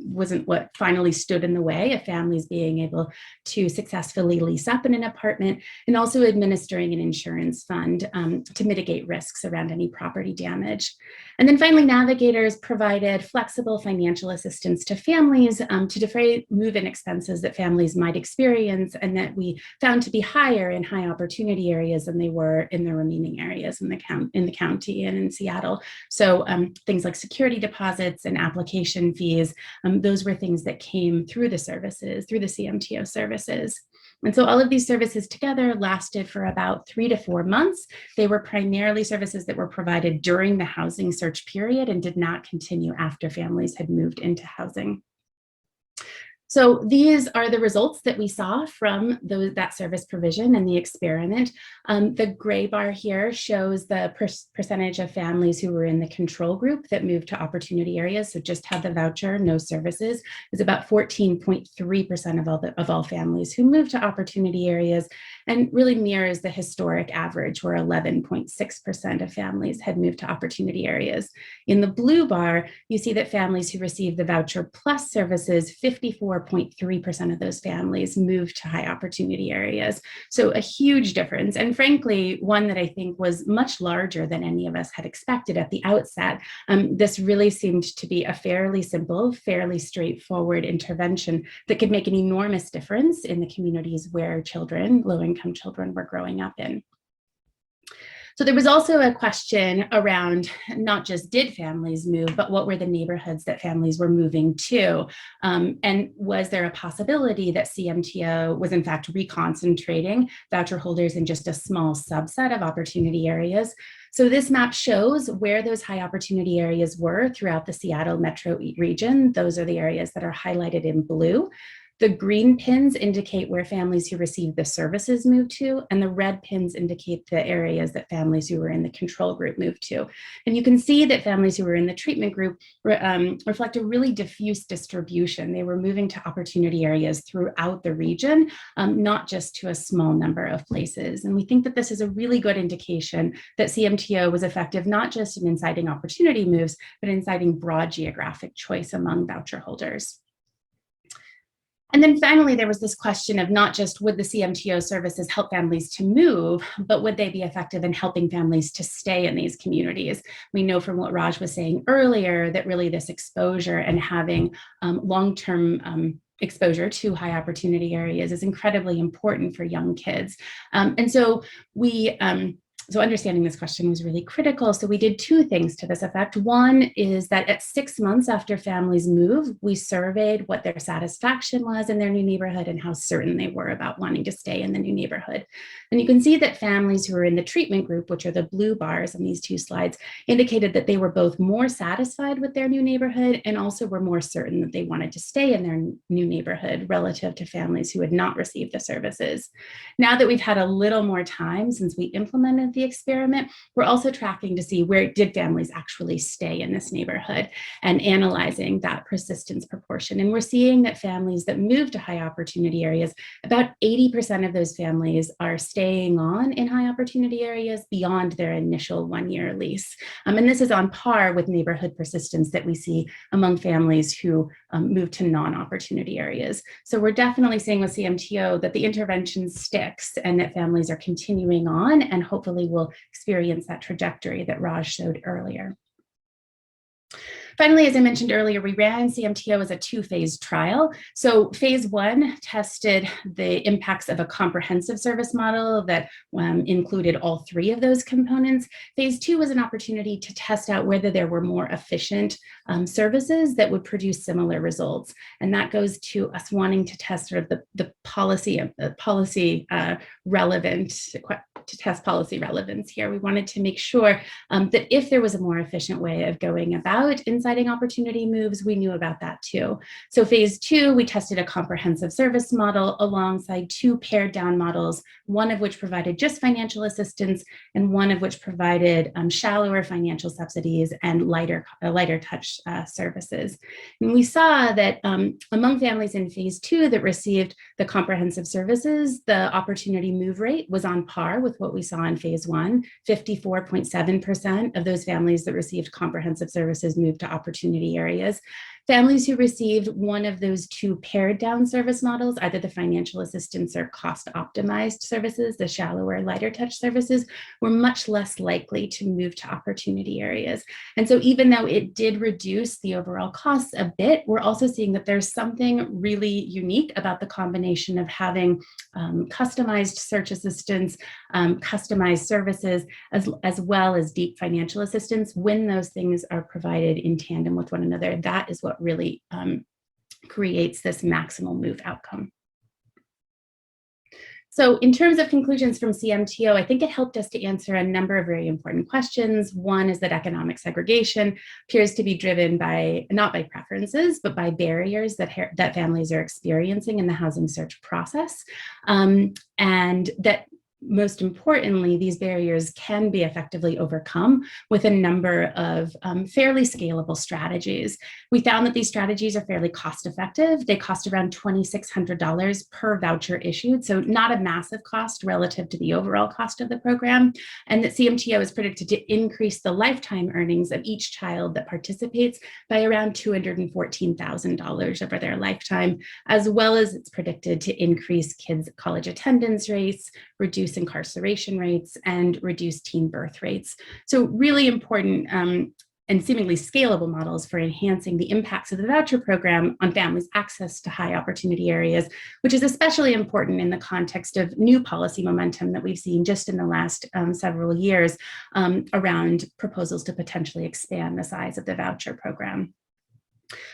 wasn't what finally stood in the way of families being able to successfully lease up in an apartment, and also administering an insurance fund to mitigate risks around any property damage. And then finally, navigators provided flexible financial assistance to families to defray move-in expenses that families might experience and that we found to be higher in high opportunity areas than they were in the remaining areas in the county and in Seattle. So things like security deposits and application fees, those were things that came through the services, through the CMTO services. And so all of these services together lasted for about 3 to 4 months. They were primarily services that were provided during the housing search period and did not continue after families had moved into housing. So these are the results that we saw from that service provision and the experiment. The gray bar here shows the percentage of families who were in the control group that moved to opportunity areas, so just had the voucher, no services, is about 14.3% of all families who moved to opportunity areas, and really mirrors the historic average where 11.6% of families had moved to opportunity areas. In the blue bar, you see that families who received the voucher plus services, 54.3% of those families moved to high opportunity areas. So a huge difference, and frankly, one that I think was much larger than any of us had expected at the outset. This really seemed to be a fairly simple, fairly straightforward intervention that could make an enormous difference in the communities where children, low-income children, were growing up in. So there was also a question around not just did families move, but what were the neighborhoods that families were moving to? And was there a possibility that CMTO was in fact reconcentrating voucher holders in just a small subset of opportunity areas? So this map shows where those high opportunity areas were throughout the Seattle metro region. Those are the areas that are highlighted in blue. The green pins indicate where families who received the services moved to, and the red pins indicate the areas that families who were in the control group moved to. And you can see that families who were in the treatment group reflect a really diffuse distribution. They were moving to opportunity areas throughout the region, not just to a small number of places. And we think that this is a really good indication that CMTO was effective not just in inciting opportunity moves, but inciting broad geographic choice among voucher holders. And then finally, there was this question of not just would the CMTO services help families to move, but would they be effective in helping families to stay in these communities? We know from what Raj was saying earlier that really this exposure and having long-term exposure to high opportunity areas is incredibly important for young kids. And so So understanding this question was really critical. So we did 2 things to this effect. One is that at 6 months after families move, we surveyed what their satisfaction was in their new neighborhood and how certain they were about wanting to stay in the new neighborhood. And you can see that families who were in the treatment group, which are the blue bars on these 2 slides, indicated that they were both more satisfied with their new neighborhood and also were more certain that they wanted to stay in their new neighborhood relative to families who had not received the services. Now that we've had a little more time since we implemented the experiment, we're also tracking to see where did families actually stay in this neighborhood and analyzing that persistence proportion. And we're seeing that families that move to high opportunity areas, about 80% of those families are staying on in high opportunity areas beyond their initial 1-year lease. And this is on par with neighborhood persistence that we see among families who move to non-opportunity areas. So we're definitely seeing with CMTO that the intervention sticks and that families are continuing on and hopefully will experience that trajectory that Raj showed earlier. Finally, as I mentioned earlier, we ran CMTO as a 2-phase trial. So phase 1 tested the impacts of a comprehensive service model that included all 3 of those components. Phase 2 was an opportunity to test out whether there were more efficient services that would produce similar results. And that goes to us wanting to test sort of the policy relevant, to test policy relevance here. We wanted to make sure that if there was a more efficient way of going about inciting opportunity moves, we knew about that too. So phase 2, we tested a comprehensive service model alongside 2 pared down models, one of which provided just financial assistance and one of which provided shallower financial subsidies and lighter touch services. And we saw that among families in phase 2 that received the comprehensive services, the opportunity move rate was on par with with what we saw in phase one. 54.7% of those families that received comprehensive services moved to opportunity areas. Families who received one of those two pared down service models, either the financial assistance or cost optimized services, the shallower, lighter touch services, were much less likely to move to opportunity areas. And so even though it did reduce the overall costs a bit, we're also seeing that there's something really unique about the combination of having customized search assistance, customized services, as well as deep financial assistance. When those things are provided in tandem with one another, that is what really creates this maximal move outcome. So in terms of conclusions from CMTO, I think it helped us to answer a number of very important questions. One is that economic segregation appears to be driven by, not by preferences, but by barriers that families are experiencing in the housing search process. And that most importantly, these barriers can be effectively overcome with a number of fairly scalable strategies. We found that these strategies are fairly cost effective. They cost around $2,600 per voucher issued, so not a massive cost relative to the overall cost of the program, and that CMTO is predicted to increase the lifetime earnings of each child that participates by around $214,000 over their lifetime, as well as it's predicted to increase kids' college attendance rates, reduce incarceration rates, and reduce teen birth rates. So really important and seemingly scalable models for enhancing the impacts of the voucher program on families' access to high opportunity areas, which is especially important in the context of new policy momentum that we've seen just in the last several years around proposals to potentially expand the size of the voucher program.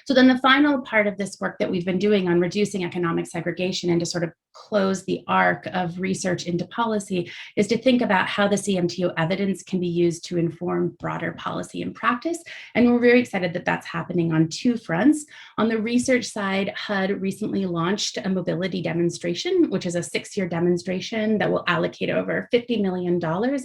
So then the final part of this work that we've been doing on reducing economic segregation and to sort of close the arc of research into policy is to think about how the CMTO evidence can be used to inform broader policy and practice. And we're very excited that that's happening on two fronts. On the research side, HUD recently launched a mobility demonstration, which is a 6-year demonstration that will allocate over $50 million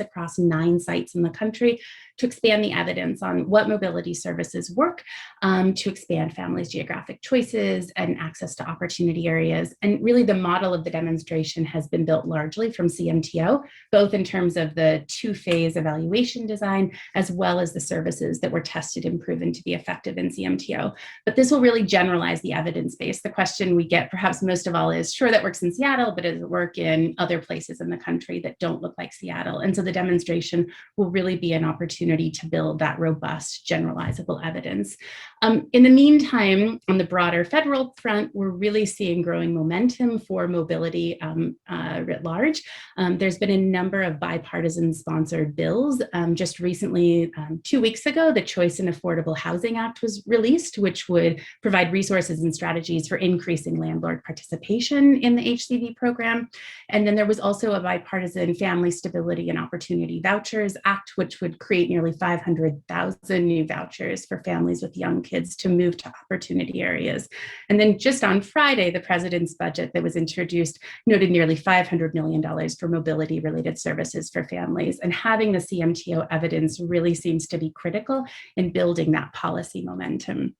across 9 sites in the country to expand the evidence on what mobility services work, to expand families' geographic choices and access to opportunity areas. And really the model of the demonstration has been built largely from CMTO, both in terms of the 2-phase evaluation design, as well as the services that were tested and proven to be effective in CMTO. But this will really generalize the evidence base. The question we get perhaps most of all is, sure, that works in Seattle, but does it work in other places in the country that don't look like Seattle? And so the demonstration will really be an opportunity to build that robust generalizable evidence. In the meantime, on the broader federal front, we're really seeing growing momentum for mobility writ large. There's been a number of bipartisan sponsored bills. Just recently, 2 weeks ago, the Choice and Affordable Housing Act was released, which would provide resources and strategies for increasing landlord participation in the HCV program. And then there was also a bipartisan Family Stability and Opportunity Vouchers Act, which would create nearly 500,000 new vouchers for families with young kids to move to opportunity areas. And then just on Friday, the president's budget that was introduced noted nearly $500 million for mobility-related services for families. And having the CMTO evidence really seems to be critical in building that policy momentum.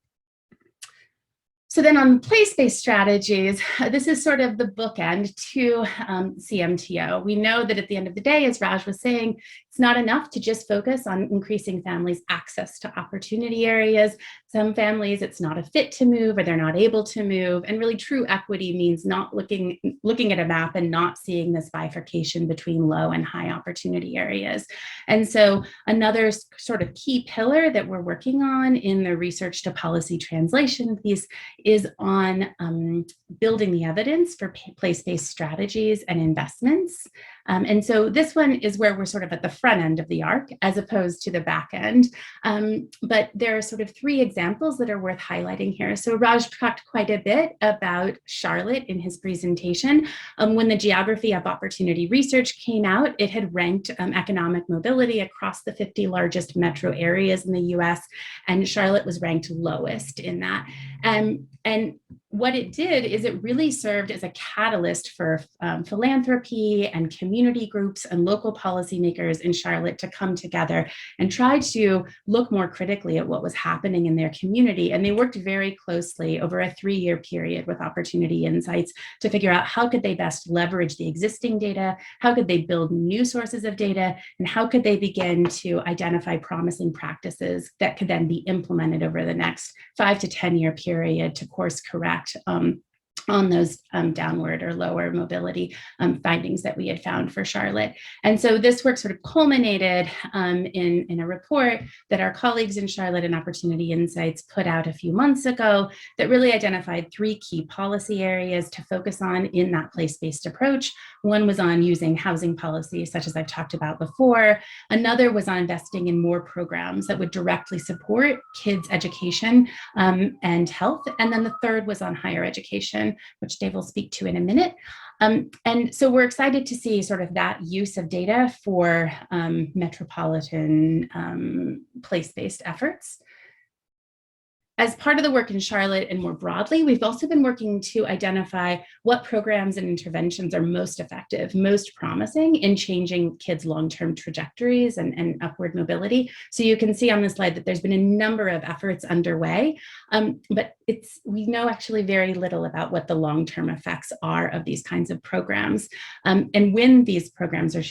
So then on place-based strategies, this is sort of the bookend to CMTO. We know that at the end of the day, as Raj was saying, it's not enough to just focus on increasing families' access to opportunity areas. Some families, it's not a fit to move or they're not able to move. And really true equity means not looking at a map and not seeing this bifurcation between low and high opportunity areas. And so another sort of key pillar that we're working on in the research to policy translation piece is on building the evidence for place-based strategies and investments. And so this one is where we're sort of at the front end of the arc as opposed to the back end. But there are sort of 3 examples that are worth highlighting here. So Raj talked quite a bit about Charlotte in his presentation. When the Geography of Opportunity Research came out, it had ranked economic mobility across the 50 largest metro areas in the US, and Charlotte was ranked lowest in that. And what it did is it really served as a catalyst for philanthropy and community groups and local policymakers in Charlotte to come together and try to look more critically at what was happening in their community. And they worked very closely over a 3-year period with Opportunity Insights to figure out how could they best leverage the existing data, how could they build new sources of data, and how could they begin to identify promising practices that could then be implemented over the next 5 to 10-year period to course correct on those downward or lower mobility findings that we had found for Charlotte. And so this work sort of culminated in a report that our colleagues in Charlotte and Opportunity Insights put out a few months ago that really identified 3 key policy areas to focus on in that place-based approach. One was on using housing policy, such as I've talked about before. Another was on investing in more programs that would directly support kids' education and health. And then the third was on higher education, which Dave will speak to in a minute. And so we're excited to see sort of that use of data for metropolitan place-based efforts. As part of the work in Charlotte and more broadly, we've also been working to identify what programs and interventions are most effective, most promising in changing kids' long-term trajectories and upward mobility. So you can see on the slide that there's been a number of efforts underway, but we know actually very little about what the long-term effects are of these kinds of programs. And when these programs are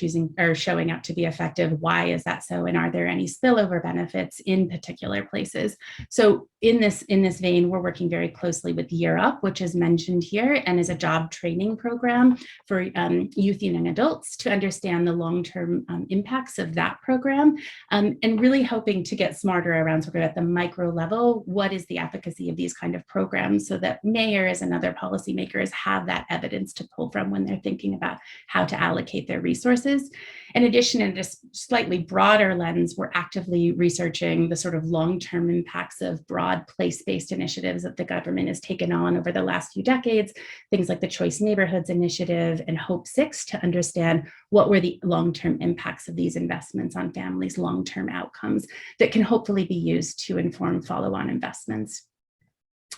showing up to be effective, why is that so? And are there any spillover benefits in particular places? So in this vein, we're working very closely with Year Up, which is mentioned here, and is a job training program for youth and young adults to understand the long-term impacts of that program, and really hoping to get smarter around sort of at the micro level, what is the efficacy of these kind of programs, so that mayors and other policymakers have that evidence to pull from when they're thinking about how to allocate their resources. In addition, in a slightly broader lens, we're actively researching the sort of long-term impacts of broad place-based initiatives that the government has taken on over the last few decades, things like the Choice Neighborhoods Initiative and Hope 6, to understand what were the long-term impacts of these investments on families' long-term outcomes that can hopefully be used to inform follow-on investments.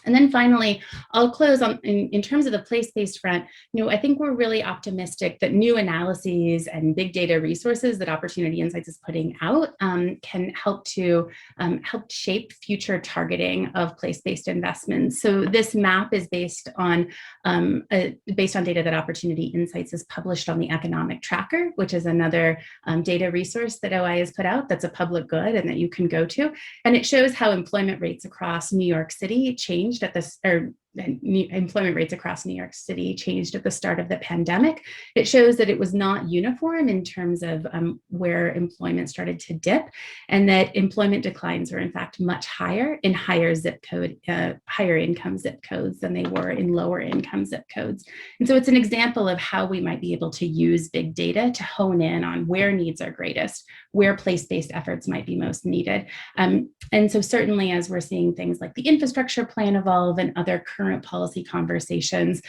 And then finally, I'll close on in terms of the place-based front. I think we're really optimistic that new analyses and big data resources that Opportunity Insights is putting out can help to help shape future targeting of place-based investments. So this map is based on data that Opportunity Insights has published on the Economic Tracker, which is another data resource that OI has put out that's a public good and that you can go to. And it shows how employment rates across New York City changed at this, or employment rates across New York City changed at the start of the pandemic. It shows that it was not uniform in terms of where employment started to dip, and that employment declines were in fact much higher in higher income zip codes than they were in lower income zip codes. And so it's an example of how we might be able to use big data to hone in on where needs are greatest, where place-based efforts might be most needed. And so certainly as we're seeing things like the infrastructure plan evolve and other current policy conversations,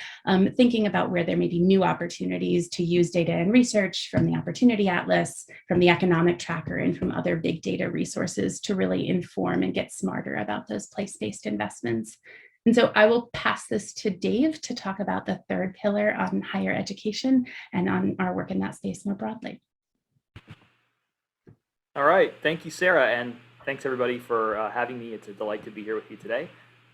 thinking about where there may be new opportunities to use data and research from the Opportunity Atlas, from the Economic Tracker, and from other big data resources to really inform and get smarter about those place-based investments. And so I will pass this to Dave to talk about the third pillar on higher education and on our work in that space more broadly. All right, thank you, Sarah, and thanks everybody for having me. It's a delight to be here with you today.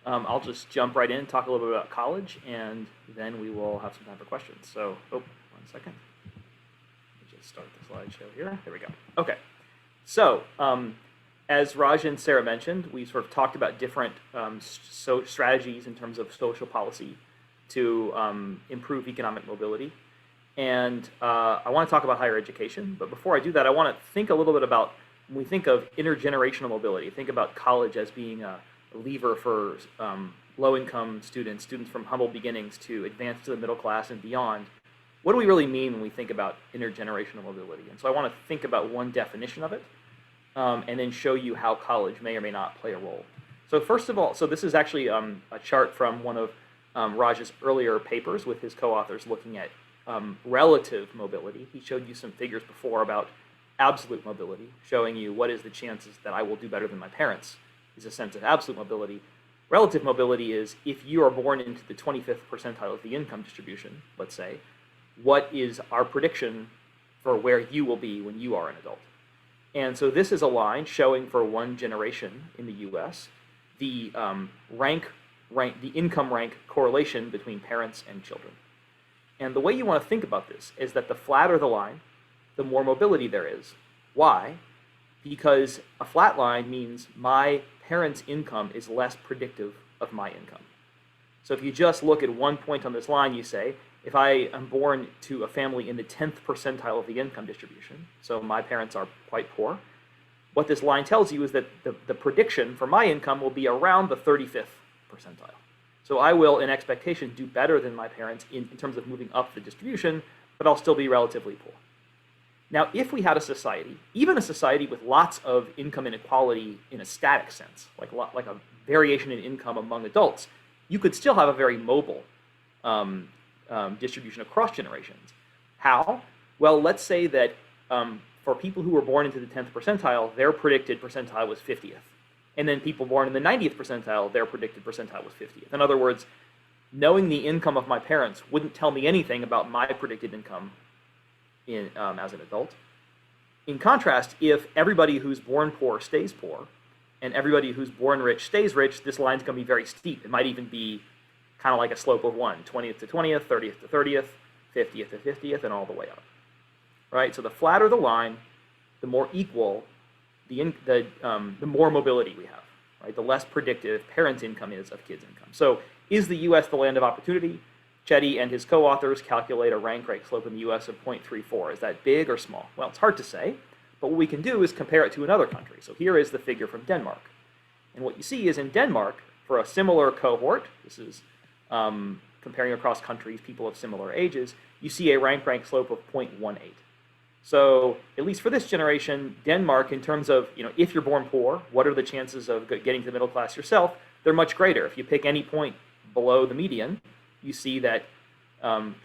I'll just jump right in and talk a little bit about college, and then we will have some time for questions. So, 1 second. Let me just start the slideshow here. There we go. Okay. So, as Raj and Sarah mentioned, we sort of talked about different strategies in terms of social policy to improve economic mobility. And I want to talk about higher education. But before I do that, I want to think a little bit about, when we think of intergenerational mobility, think about college as being a lever for low-income students from humble beginnings to advance to the middle class and beyond. What do we really mean when we think about intergenerational mobility? And so I want to think about one definition of it, and then show you how college may or may not play a role. So first of all, this is actually a chart from one of Raj's earlier papers with his co-authors looking at relative mobility. He showed you some figures before about absolute mobility, showing you what is the chances that I will do better than my parents is a sense of absolute mobility. Relative mobility is if you are born into the 25th percentile of the income distribution, let's say, what is our prediction for where you will be when you are an adult? And so this is a line showing for one generation in the US, the the income rank correlation between parents and children. And the way you want to think about this is that the flatter the line, the more mobility there is. Why? Because a flat line means my parents' income is less predictive of my income. So if you just look at one point on this line, you say, if I am born to a family in the 10th percentile of the income distribution, so my parents are quite poor, what this line tells you is that the prediction for my income will be around the 35th percentile. So I will, in expectation, do better than my parents in terms of moving up the distribution, but I'll still be relatively poor. Now, if we had a society, even a society with lots of income inequality in a static sense, like a variation in income among adults, you could still have a very mobile distribution across generations. How? Well, let's say that for people who were born into the 10th percentile, their predicted percentile was 50th. And then people born in the 90th percentile, their predicted percentile was 50th. In other words, knowing the income of my parents wouldn't tell me anything about my predicted income as an adult. In contrast, if everybody who's born poor stays poor, and everybody who's born rich stays rich, this line's going to be very steep. It might even be kind of like a slope of 1, 20th to 20th, 30th to 30th, 50th to 50th, and all the way up. Right? So the flatter the line, the more equal the more mobility we have. Right? The less predictive parents' income is of kids' income. So is the U.S. the land of opportunity? Chetty and his co-authors calculate a rank rate slope in the U.S. of 0.34. Is that big or small? Well, it's hard to say, but what we can do is compare it to another country. So here is the figure from Denmark. And what you see is in Denmark, for a similar cohort, this is comparing across countries, people of similar ages, you see a rank slope of 0.18. So at least for this generation, Denmark, in terms of, if you're born poor, what are the chances of getting to the middle class yourself? They're much greater. If you pick any point below the median, you see that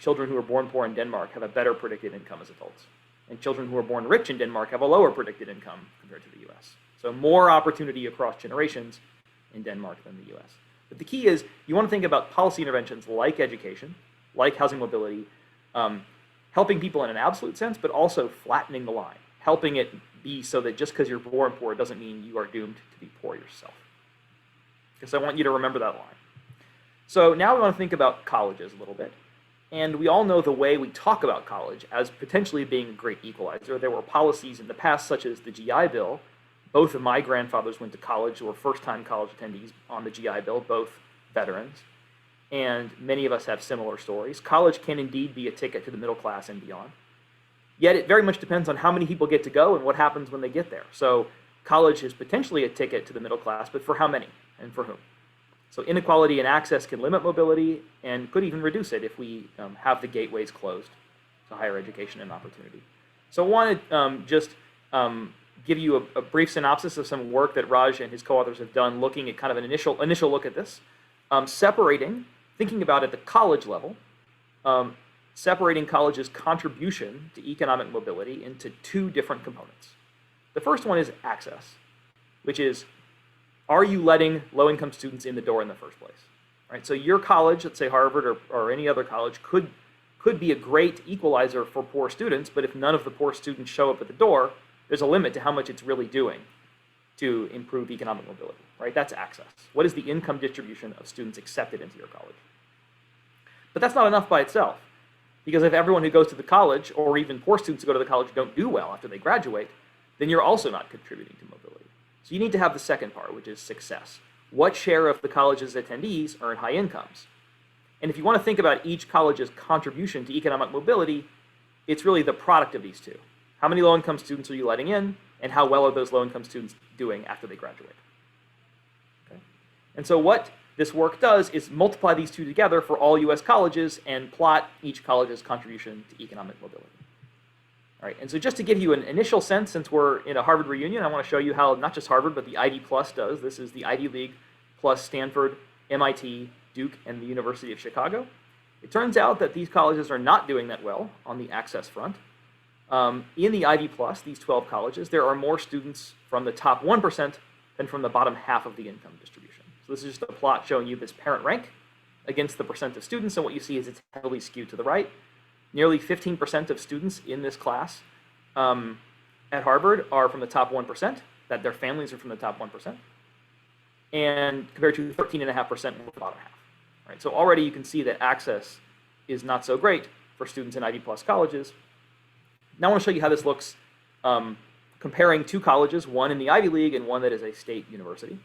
children who are born poor in Denmark have a better predicted income as adults. And children who are born rich in Denmark have a lower predicted income compared to the US. So more opportunity across generations in Denmark than the US. But the key is you want to think about policy interventions like education, like housing mobility, helping people in an absolute sense, but also flattening the line, helping it be so that just because you're born poor doesn't mean you are doomed to be poor yourself. Because I want you to remember that line. So now we want to think about colleges a little bit. And we all know the way we talk about college as potentially being a great equalizer. There were policies in the past, such as the GI Bill. Both of my grandfathers went to college, were first-time college attendees on the GI Bill, both veterans. And many of us have similar stories. College can indeed be a ticket to the middle class and beyond. Yet it very much depends on how many people get to go and what happens when they get there. So college is potentially a ticket to the middle class, but for how many and for whom? So inequality in access can limit mobility and could even reduce it if we have the gateways closed to higher education and opportunity. So I want to just give you a brief synopsis of some work that Raj and his co-authors have done looking at kind of an initial look at this, thinking about at the college level, separating college's contribution to economic mobility into two different components. The first one is access, which is, are you letting low-income students in the door in the first place? Right? So your college, let's say Harvard or any other college, could be a great equalizer for poor students, but if none of the poor students show up at the door, there's a limit to how much it's really doing to improve economic mobility. Right? That's access. What is the income distribution of students accepted into your college? But that's not enough by itself, because if everyone who goes to the college, or even poor students who go to the college, don't do well after they graduate, then you're also not contributing to mobility. So you need to have the second part, which is success. What share of the college's attendees earn high incomes? And if you want to think about each college's contribution to economic mobility, it's really the product of these two. How many low-income students are you letting in, and how well are those low-income students doing after they graduate? Okay. And so what this work does is multiply these two together for all US colleges and plot each college's contribution to economic mobility. All right, and so just to give you an initial sense, since we're in a Harvard reunion, I want to show you how not just Harvard, but the Ivy Plus does. This is the Ivy League plus Stanford, MIT, Duke, and the University of Chicago. It turns out that these colleges are not doing that well on the access front. In the Ivy Plus, these 12 colleges, there are more students from the top 1% than from the bottom half of the income distribution. So So this is just a plot showing you this parent rank against the percent of students, and what you see is it's heavily skewed to the right. Nearly 15% of students in this class at Harvard are from the top 1%, that their families are from the top 1%, and compared to 13.5% in the bottom half. Right? So already you can see that access is not so great for students in Ivy Plus colleges. Now I want to show you how this looks comparing two colleges, one in the Ivy League and one that is a state university.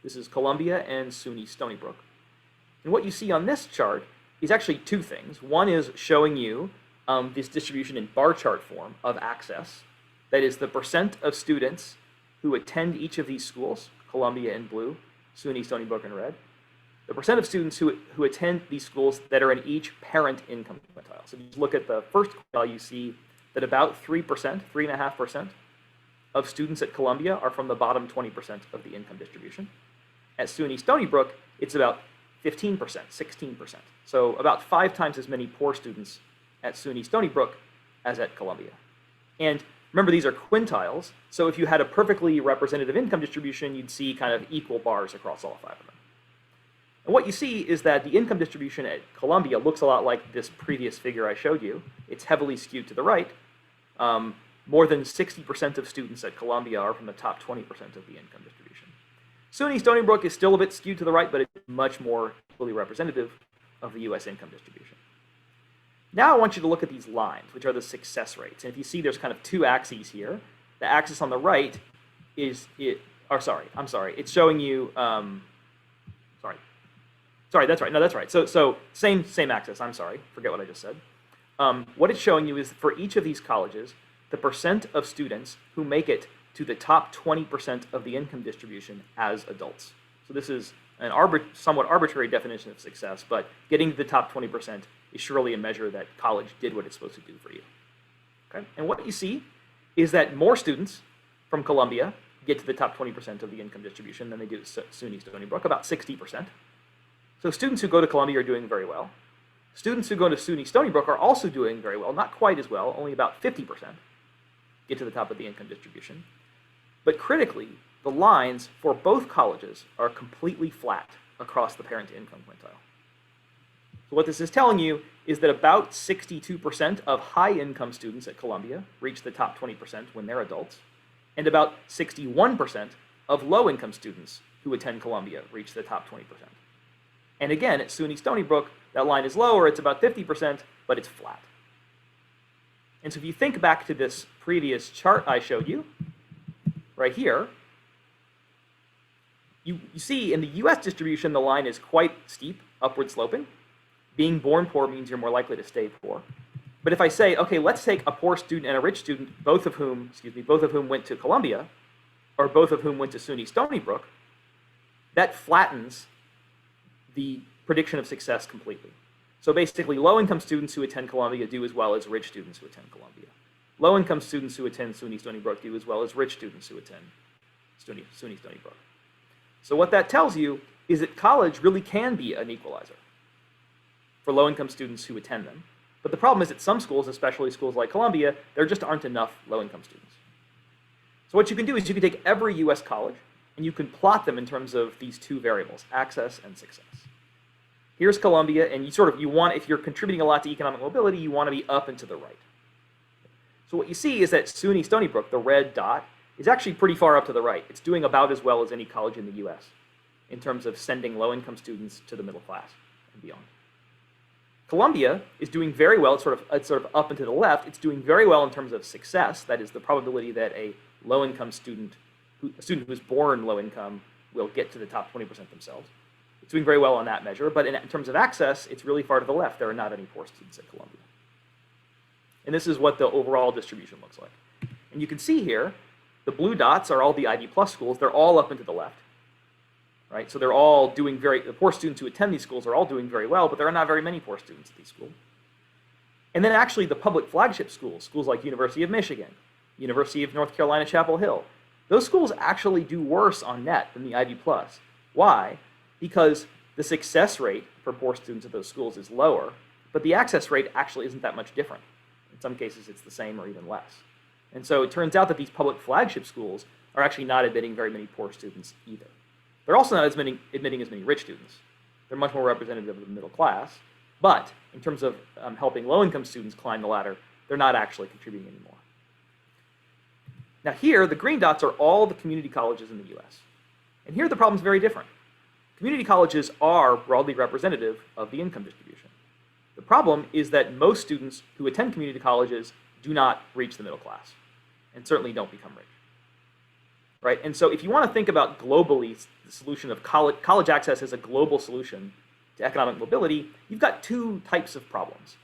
This is Columbia and SUNY Stony Brook. And what you see on this chart is actually two things. One is showing you this distribution in bar chart form of access. That is the percent of students who attend each of these schools, Columbia in blue, SUNY Stony Brook in red. The percent of students who attend these schools that are in each parent income quintile. So if you look at the first quintile, you see that about 3%, 3.5% of students at Columbia are from the bottom 20% of the income distribution. At SUNY Stony Brook, it's about 15%, 16%. So about 5 times as many poor students at SUNY Stony Brook as at Columbia. And remember, these are quintiles. So if you had a perfectly representative income distribution, you'd see kind of equal bars across all 5 of them. And what you see is that the income distribution at Columbia looks a lot like this previous figure I showed you. It's heavily skewed to the right. More than 60% of students at Columbia are from the top 20% of the income distribution. SUNY Stony Brook is still a bit skewed to the right, but it's much more fully representative of the US income distribution. Now I want you to look at these lines, which are the success rates. And if you see, there's kind of 2 axes here. The axis on the right is it's showing you, sorry, that's right. No, that's right. So same axis. I'm sorry, forget what I just said. What it's showing you is for each of these colleges, the percent of students who make it to the top 20% of the income distribution as adults. So this is an somewhat arbitrary definition of success, but getting to the top 20% is surely a measure that college did what it's supposed to do for you. Okay? And what you see is that more students from Columbia get to the top 20% of the income distribution than they do at SUNY Stony Brook, about 60%. So students who go to Columbia are doing very well. Students who go to SUNY Stony Brook are also doing very well, not quite as well, only about 50% get to the top of the income distribution. But critically, the lines for both colleges are completely flat across the parent income quintile. So what this is telling you is that about 62% of high-income students at Columbia reach the top 20% when they're adults, and about 61% of low-income students who attend Columbia reach the top 20%. And again, at SUNY Stony Brook, that line is lower, it's about 50%, but it's flat. And so if you think back to this previous chart I showed you, right here, you see in the US distribution, the line is quite steep, upward sloping. Being born poor means you're more likely to stay poor. But if I say, okay, let's take a poor student and a rich student, both of whom went to Columbia, or both of whom went to SUNY Stony Brook, that flattens the prediction of success completely. So basically, low-income students who attend Columbia do as well as rich students who attend Columbia. Low-income students who attend SUNY Stony Brook do as well as rich students who attend SUNY Stony Brook. So what that tells you is that college really can be an equalizer for low-income students who attend them. But the problem is that some schools, especially schools like Columbia, there just aren't enough low-income students. So what you can do is you can take every US college and you can plot them in terms of these 2 variables, access and success. Here's Columbia, and you want, if you're contributing a lot to economic mobility, you want to be up and to the right. So what you see is that SUNY Stony Brook, the red dot, is actually pretty far up to the right. It's doing about as well as any college in the US in terms of sending low-income students to the middle class and beyond. Columbia is doing very well. It's sort of up and to the left. It's doing very well in terms of success. That is the probability that a low-income student, a student who's born low-income, will get to the top 20% themselves. It's doing very well on that measure, but in terms of access, it's really far to the left. There are not any poor students at Columbia. And this is what the overall distribution looks like. And you can see here, the blue dots are all the Ivy Plus schools. They're all up and to the left, right? So they're all doing the poor students who attend these schools are all doing very well, but there are not very many poor students at these schools. And then actually the public flagship schools like University of Michigan, University of North Carolina, Chapel Hill, those schools actually do worse on net than the Ivy Plus. Why? Because the success rate for poor students at those schools is lower, but the access rate actually isn't that much different. In some cases, it's the same or even less. And so it turns out that these public flagship schools are actually not admitting very many poor students either. They're also not admitting as many rich students. They're much more representative of the middle class. But in terms of helping low-income students climb the ladder, they're not actually contributing anymore. Now here, the green dots are all the community colleges in the US. And here the problem's very different. Community colleges are broadly representative of the income distribution. The problem is that most students who attend community colleges do not reach the middle class, and certainly don't become rich. Right? And so if you want to think about globally the solution of college access as a global solution to economic mobility, you've got two types of problems.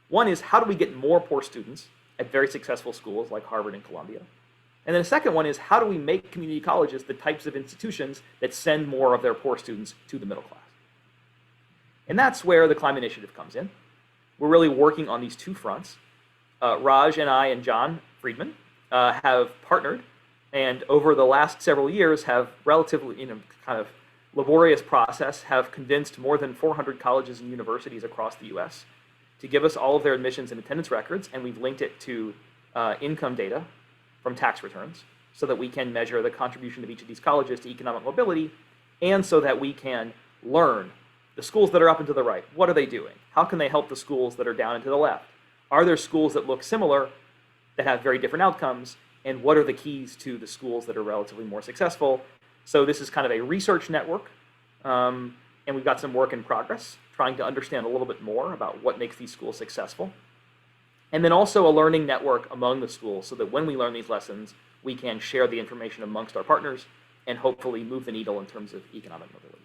One is, how do we get more poor students at very successful schools like Harvard and Columbia? And then the second one is, how do we make community colleges the types of institutions that send more of their poor students to the middle class? And that's where the Climate Initiative comes in. We're really working on these two fronts. Raj and I and John Friedman have partnered, and over the last several years have relatively, in a kind of laborious process, have convinced more than 400 colleges and universities across the US to give us all of their admissions and attendance records, and we've linked it to income data from tax returns so that we can measure the contribution of each of these colleges to economic mobility, and so that we can learn the schools that are up and to the right. What are they doing? How can they help the schools that are down and to the left? Are there schools that look similar that have very different outcomes? And what are the keys to the schools that are relatively more successful? So this is kind of a research network, and we've got some work in progress trying to understand a little bit more about what makes these schools successful. And then also a learning network among the schools so that when we learn these lessons, we can share the information amongst our partners and hopefully move the needle in terms of economic mobility.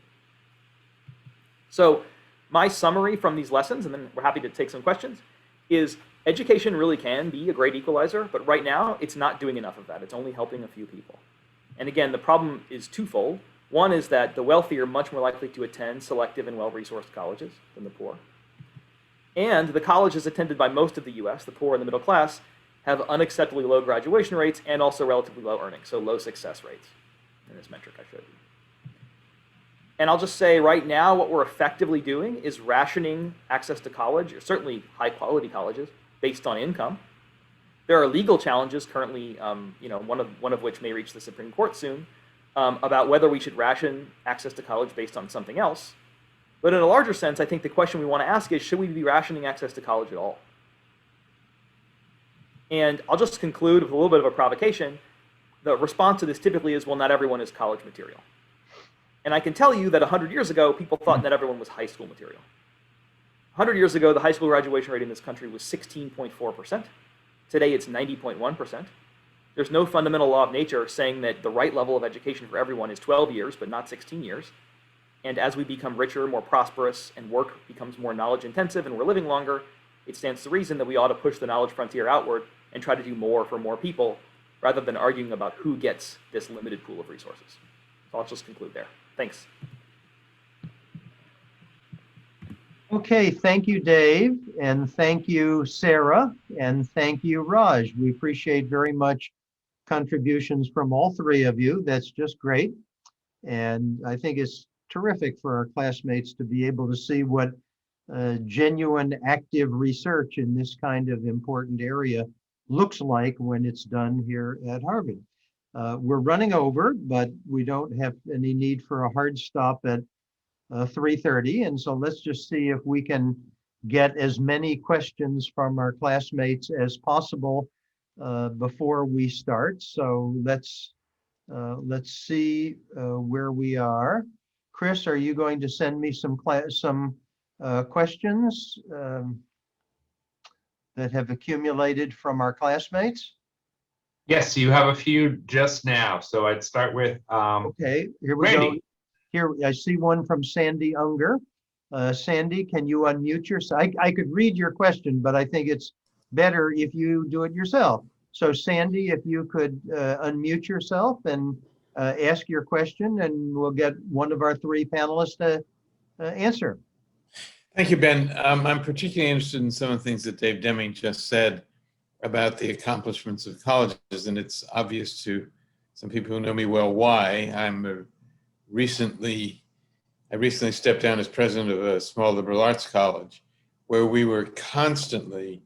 So my summary from these lessons, and then we're happy to take some questions, is education really can be a great equalizer, but right now it's not doing enough of that. It's only helping a few people. And again, the problem is twofold. One is that the wealthy are much more likely to attend selective and well-resourced colleges than the poor. And the colleges attended by most of the US, the poor and the middle class, have unacceptably low graduation rates and also relatively low earnings, so low success rates in this metric I showed you. And I'll just say right now what we're effectively doing is rationing access to college, or certainly high quality colleges, based on income. There are legal challenges currently, one of which may reach the Supreme Court soon, about whether we should ration access to college based on something else. But in a larger sense, I think the question we want to ask is, should we be rationing access to college at all? And I'll just conclude with a little bit of a provocation. The response to this typically is, well, not everyone is college material. And I can tell you that 100 years ago, people thought not everyone was high school material. 100 years ago, the high school graduation rate in this country was 16.4%. Today, it's 90.1%. There's no fundamental law of nature saying that the right level of education for everyone is 12 years, but not 16 years. And as we become richer, more prosperous, and work becomes more knowledge intensive and we're living longer, it stands to reason that we ought to push the knowledge frontier outward and try to do more for more people, rather than arguing about who gets this limited pool of resources. So I'll just conclude there. Thanks. Okay, thank you, Dave, and thank you, Sarah, and thank you, Raj. We appreciate very much contributions from all three of you. That's just great. And I think it's terrific for our classmates to be able to see what genuine active research in this kind of important area looks like when it's done here at Harvard. We're running over, but we don't have any need for a hard stop at 3:30. And so let's just see if we can get as many questions from our classmates as possible before we start. So let's see where we are. Chris, are you going to send me some questions that have accumulated from our classmates? Yes, you have a few just now. So I'd start with Okay, here we Randy. go. Here, I see one from Sandy Unger. Sandy, can you unmute yourself? I could read your question, but I think it's better if you do it yourself. So Sandy, if you could unmute yourself and ask your question, and we'll get one of our three panelists to answer. Thank you, Ben. I'm particularly interested in some of the things that Dave Deming just said about the accomplishments of colleges, and it's obvious to some people who know me well why. I recently stepped down as president of a small liberal arts college, where we were constantly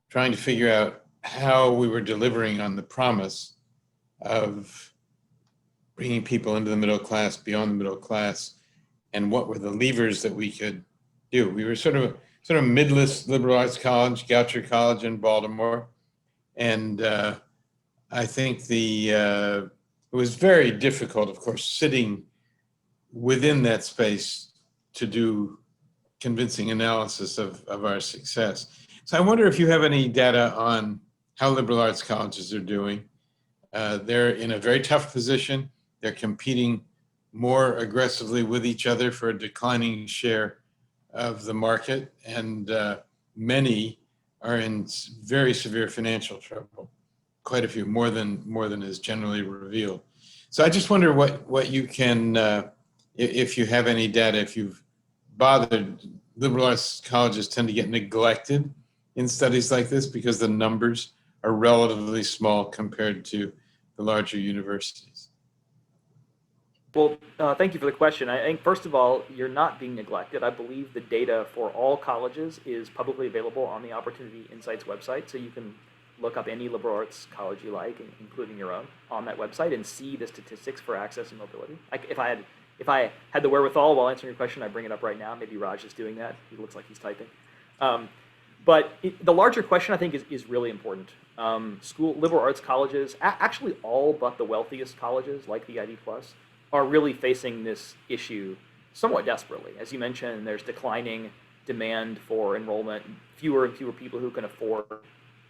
trying to figure out how we were delivering on the promise of bringing people into the middle class, beyond the middle class, and what were the levers that we could do. We were sort of midlist liberal arts college, Goucher College in Baltimore, and I think it was very difficult, of course, sitting within that space to do convincing analysis of our success. So I wonder if you have any data on how liberal arts colleges are doing. They're in a very tough position. They're competing more aggressively with each other for a declining share of the market, and many are in very severe financial trouble. Quite a few, more than is generally revealed. So I just wonder what you can, if you have any data, if you've bothered. Liberal arts colleges tend to get neglected in studies like this because the numbers are relatively small compared to the larger universities. Well, thank you for the question. I think, first of all, you're not being neglected. I believe the data for all colleges is publicly available on the Opportunity Insights website, so you can look up any liberal arts college you like, including your own, on that website and see the statistics for access and mobility. If I had the wherewithal while answering your question, I'd bring it up right now. Maybe Raj is doing that. He looks like he's typing. But the larger question, I think, is really important. Liberal arts colleges, actually all but the wealthiest colleges, like the IB+, are really facing this issue somewhat desperately. As you mentioned, there's declining demand for enrollment, fewer and fewer people who can afford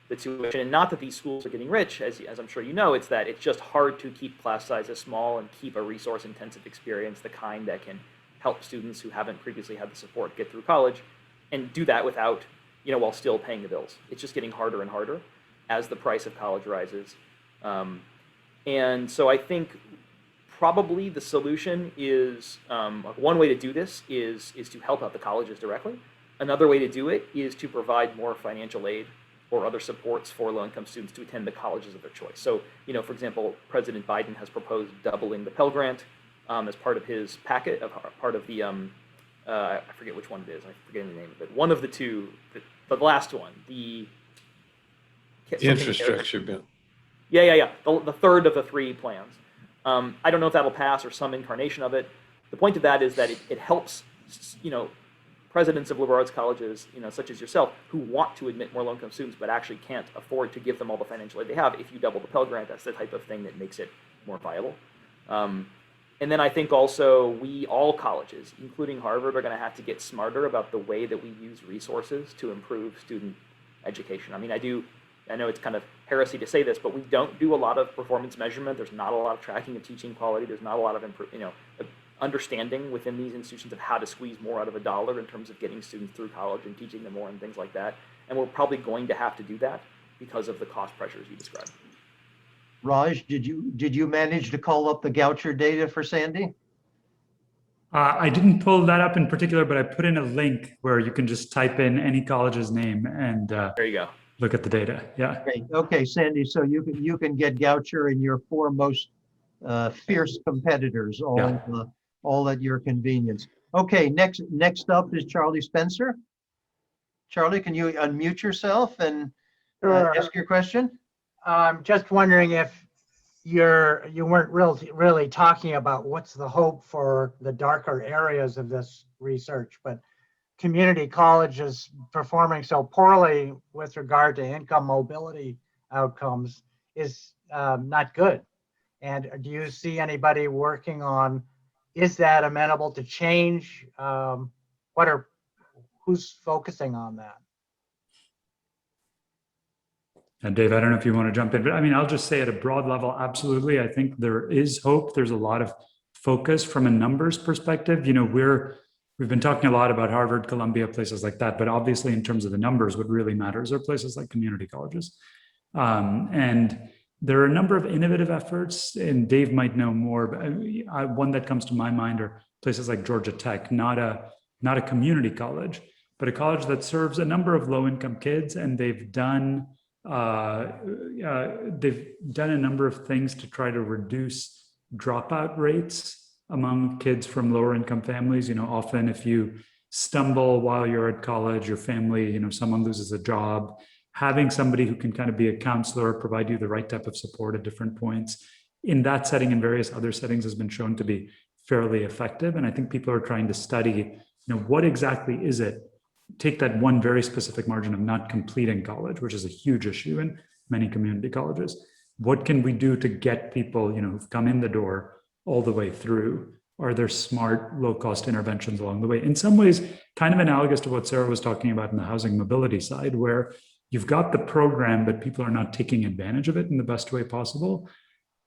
the tuition. And not that these schools are getting rich, as I'm sure you know, it's that it's just hard to keep class sizes small and keep a resource-intensive experience, the kind that can help students who haven't previously had the support get through college, and do that without, while still paying the bills. It's just getting harder and harder as the price of college rises. And so I think probably the solution is, one way to do this is to help out the colleges directly. Another way to do it is to provide more financial aid or other supports for low-income students to attend the colleges of their choice. So, for example, President Biden has proposed doubling the Pell Grant as part of his packet, part of the, I forget which one it is, I'm forgetting the name of it. One of the two, the last one, the infrastructure bill. Yeah. The third of the three plans. I don't know if that'll pass or some incarnation of it. The point of that is that it helps, presidents of liberal arts colleges, such as yourself, who want to admit more low-income students but actually can't afford to give them all the financial aid they have. If you double the Pell Grant, that's the type of thing that makes it more viable. And then I think also all colleges, including Harvard, are going to have to get smarter about the way that we use resources to improve student education. I mean, I know it's kind of heresy to say this, but we don't do a lot of performance measurement. There's not a lot of tracking of teaching quality. There's not a lot of understanding within these institutions of how to squeeze more out of a dollar in terms of getting students through college and teaching them more and things like that. And we're probably going to have to do that because of the cost pressures you described. Raj, did you manage to call up the Goucher data for Sandy? I didn't pull that up in particular, but I put in a link where you can just type in any college's name and there you go. Look at the data. Yeah. Okay, Sandy. So you can get Goucher and your four most fierce competitors all at your convenience. Okay, next up is Charlie Spencer. Charlie, can you unmute yourself and ask your question? I'm just wondering if you weren't really talking about what's the hope for the darker areas of this research, but community colleges performing so poorly with regard to income mobility outcomes is not good. And do you see anybody working on, is that amenable to change? Who's focusing on that? And Dave, I don't know if you want to jump in, but I mean, I'll just say at a broad level, absolutely. I think there is hope. There's a lot of focus from a numbers perspective. We've been talking a lot about Harvard, Columbia, places like that, but obviously in terms of the numbers, what really matters are places like community colleges. And there are a number of innovative efforts, and Dave might know more, but one that comes to my mind are places like Georgia Tech, not a community college, but a college that serves a number of low-income kids, and they've done a number of things to try to reduce dropout rates among kids from lower income families. Often if you stumble while you're at college, your family, someone loses a job, having somebody who can kind of be a counselor, provide you the right type of support at different points in that setting and various other settings has been shown to be fairly effective. And I think people are trying to study, what exactly is it? Take that one very specific margin of not completing college, which is a huge issue in many community colleges. What can we do to get people, who've come in the door all the way through? Are there smart, low-cost interventions along the way? In some ways, kind of analogous to what Sarah was talking about in the housing mobility side, where you've got the program, but people are not taking advantage of it in the best way possible.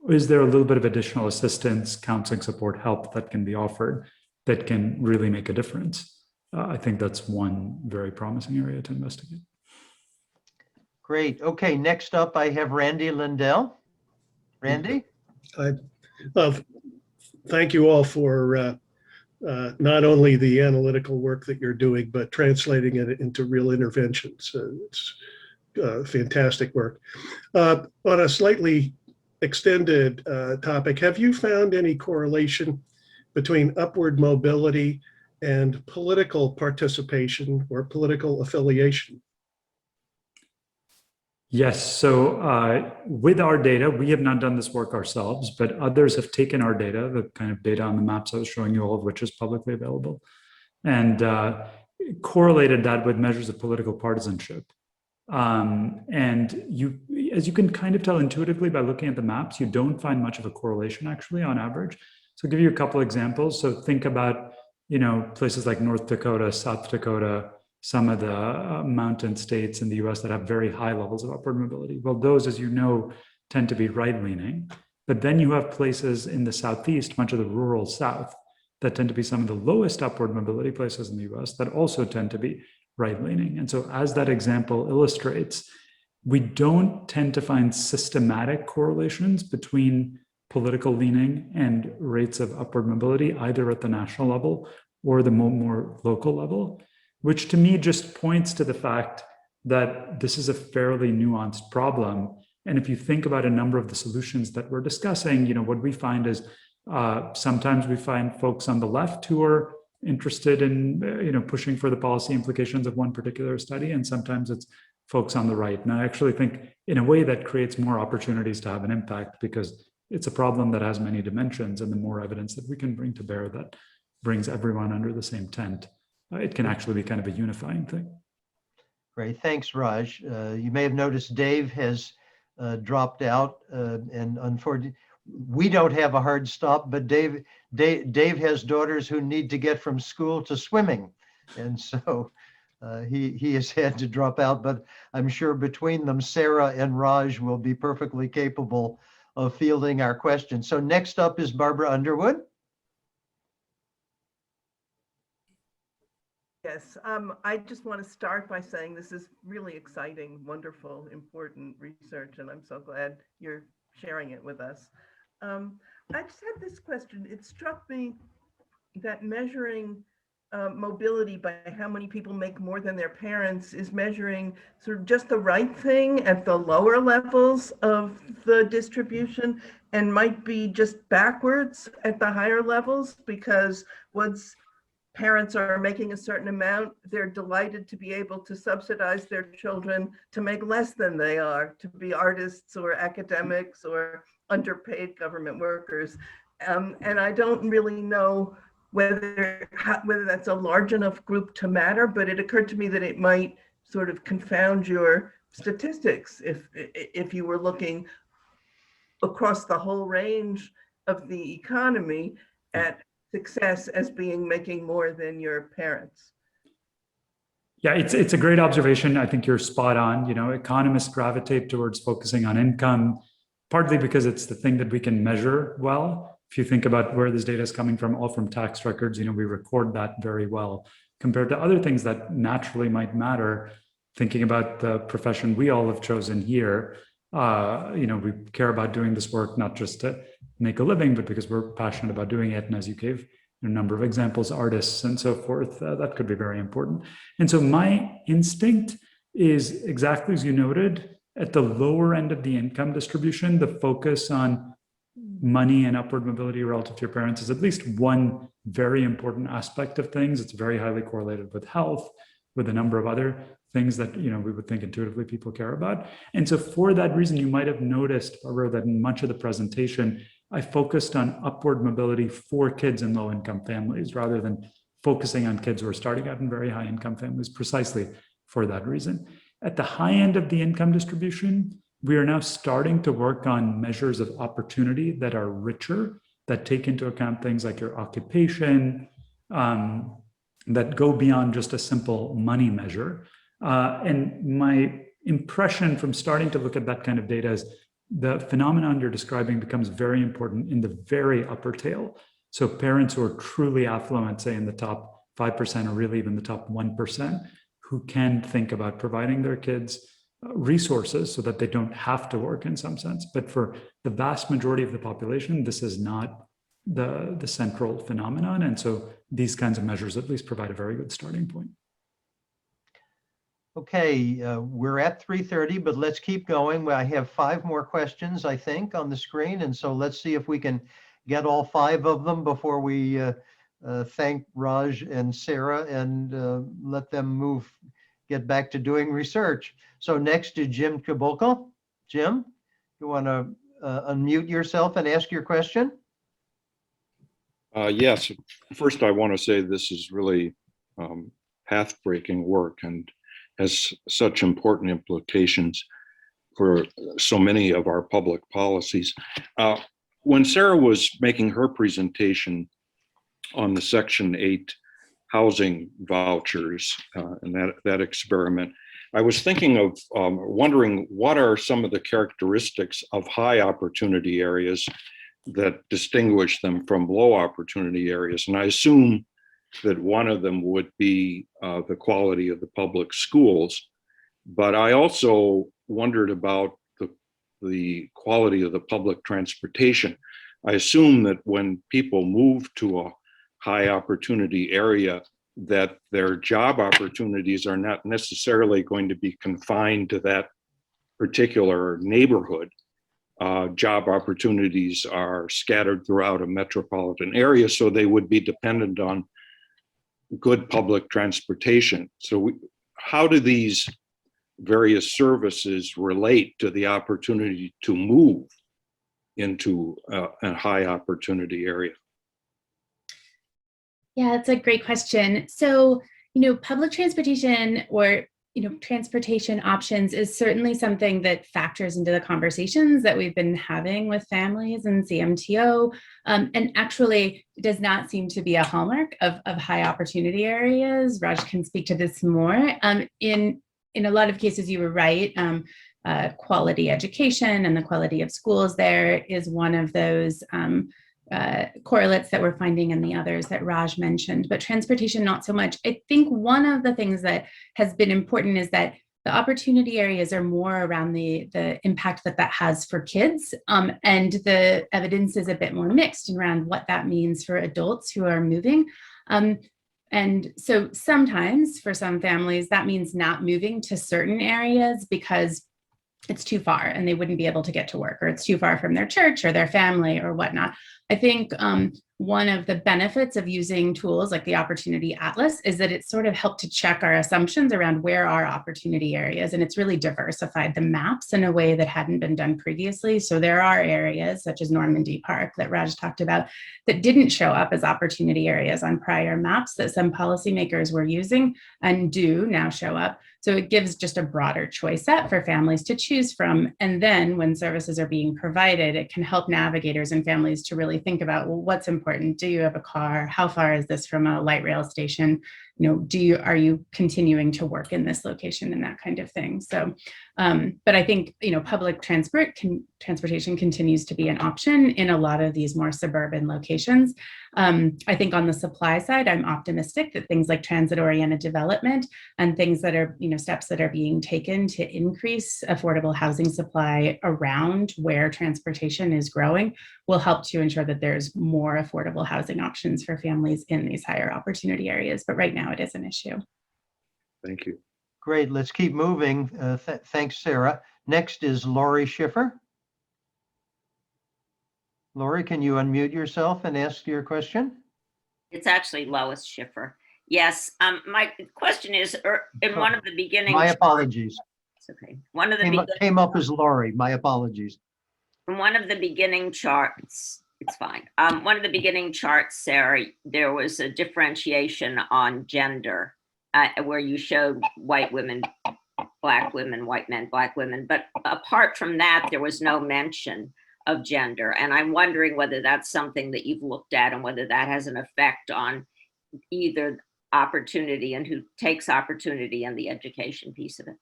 Is there a little bit of additional assistance, counseling support, help that can be offered that can really make a difference? I think that's one very promising area to investigate. Great. Okay, next up I have Randy Lindell. Randy? Thank you all for not only the analytical work that you're doing, but translating it into real interventions. It's fantastic work. On a slightly extended topic, have you found any correlation between upward mobility and political participation or political affiliation? Yes, so with our data, we have not done this work ourselves, but others have taken our data, the kind of data on the maps I was showing you, all of which is publicly available, and correlated that with measures of political partisanship. And as you can kind of tell intuitively by looking at the maps, you don't find much of a correlation actually on average. So I'll give you a couple examples. So think about, places like North Dakota, South Dakota, some of the mountain states in the US that have very high levels of upward mobility. Well, those, as you know, tend to be right-leaning. But then you have places in the Southeast, much of the rural South, that tend to be some of the lowest upward mobility places in the US that also tend to be right-leaning. And so as that example illustrates, we don't tend to find systematic correlations between political leaning and rates of upward mobility, either at the national level or the more local level, which to me just points to the fact that this is a fairly nuanced problem. And if you think about a number of the solutions that we're discussing, what we find is sometimes we find folks on the left who are interested in pushing for the policy implications of one particular study, and sometimes it's folks on the right. And I actually think in a way that creates more opportunities to have an impact, because it's a problem that has many dimensions, and the more evidence that we can bring to bear that brings everyone under the same tent, it can actually be kind of a unifying thing. Great, thanks, Raj. You may have noticed Dave has dropped out, and unfortunately, we don't have a hard stop, but Dave has daughters who need to get from school to swimming, and so he has had to drop out. But I'm sure between them, Sarah and Raj will be perfectly capable of fielding our questions. So next up is Barbara Underwood. Yes, I just want to start by saying this is really exciting, wonderful, important research, and I'm so glad you're sharing it with us. I just had this question. It struck me that measuring mobility by how many people make more than their parents is measuring sort of just the right thing at the lower levels of the distribution, and might be just backwards at the higher levels, because once parents are making a certain amount, they're delighted to be able to subsidize their children to make less than they are, to be artists or academics or underpaid government workers. And I don't really know whether that's a large enough group to matter, but it occurred to me that it might sort of confound your statistics if you were looking across the whole range of the economy at success as being making more than your parents. Yeah, it's a great observation. I think you're spot on. Economists gravitate towards focusing on income, partly because it's the thing that we can measure well. If you think about where this data is coming from, all from tax records, we record that very well compared to other things that naturally might matter. Thinking about the profession we all have chosen here, we care about doing this work not just to make a living, but because we're passionate about doing it. And as you gave a number of examples, artists and so forth, that could be very important. And so my instinct is exactly as you noted, at the lower end of the income distribution, the focus on money and upward mobility relative to your parents is at least one very important aspect of things. It's very highly correlated with health, with a number of other things that we would think intuitively people care about. And so for that reason, you might have noticed, Barbara, that in much of the presentation, I focused on upward mobility for kids in low-income families rather than focusing on kids who are starting out in very high-income families, precisely for that reason. At the high end of the income distribution, we are now starting to work on measures of opportunity that are richer, that take into account things like your occupation, that go beyond just a simple money measure. And my impression from starting to look at that kind of data is the phenomenon you're describing becomes very important in the very upper tail. So parents who are truly affluent, say in the top 5% or really even the top 1%, who can think about providing their kids resources so that they don't have to work in some sense. But for the vast majority of the population, this is not the central phenomenon. And so these kinds of measures at least provide a very good starting point. Okay, we're at 3:30, but let's keep going. I have 5 more questions, I think, on the screen. And so let's see if we can get all 5 of them before we thank Raj and Sarah and let them get back to doing research. So next is Jim Kabulka. Jim, you want to unmute yourself and ask your question? Yes. First, I want to say this is really path-breaking work and has such important implications for so many of our public policies. When Sarah was making her presentation on the Section 8 housing vouchers and that experiment, I was thinking of wondering what are some of the characteristics of high opportunity areas that distinguish them from low opportunity areas. And I assume that one of them would be the quality of the public schools. But I also wondered about the quality of the public transportation. I assume that when people move to a high opportunity area, that their job opportunities are not necessarily going to be confined to that particular neighborhood. Job opportunities are scattered throughout a metropolitan area, so they would be dependent on good public transportation. So how do these various services relate to the opportunity to move into a high opportunity area? Yeah, that's a great question. So, public transportation or transportation options is certainly something that factors into the conversations that we've been having with families and CMTO, and actually does not seem to be a hallmark of high opportunity areas. Raj can speak to this more. In a lot of cases, you were right. Quality education and the quality of schools there is one of those correlates that we're finding in the others that Raj mentioned, but transportation, not so much. I think one of the things that has been important is that the opportunity areas are more around the impact that has for kids. And the evidence is a bit more mixed around what that means for adults who are moving. And so sometimes for some families, that means not moving to certain areas because it's too far and they wouldn't be able to get to work, or it's too far from their church or their family or whatnot. I think one of the benefits of using tools like the Opportunity Atlas is that it sort of helped to check our assumptions around where are opportunity areas, and it's really diversified the maps in a way that hadn't been done previously. So there are areas such as Normandy Park that Raj talked about that didn't show up as opportunity areas on prior maps that some policymakers were using and do now show up. So it gives just a broader choice set for families to choose from. And then when services are being provided, it can help navigators and families to really think about, well, what's important? Do you have a car? How far is this from a light rail station? Are you continuing to work in this location and that kind of thing? So, but I think, public transportation continues to be an option in a lot of these more suburban locations. I think on the supply side, I'm optimistic that things like transit-oriented development and things that are, steps that are being taken to increase affordable housing supply around where transportation is growing will help to ensure that there's more affordable housing options for families in these higher opportunity areas. But right now it is an issue. Thank you. Great, let's keep moving. Thanks, Sarah. Next is Lori Schiffer. Lori, can you unmute yourself and ask your question? It's actually Lois Schiffer. Yes, my question is, in one of the beginning. My apologies. It's okay. One of the Came up as Lori. My apologies. in one of the beginning charts, it's fine. One of the beginning charts, Sarah, there was a differentiation on gender, where you showed white women, black women, white men, black women. But apart from that, there was no mention of gender. And I'm wondering whether that's something that you've looked at and whether that has an effect on either opportunity and who takes opportunity and the education piece of it.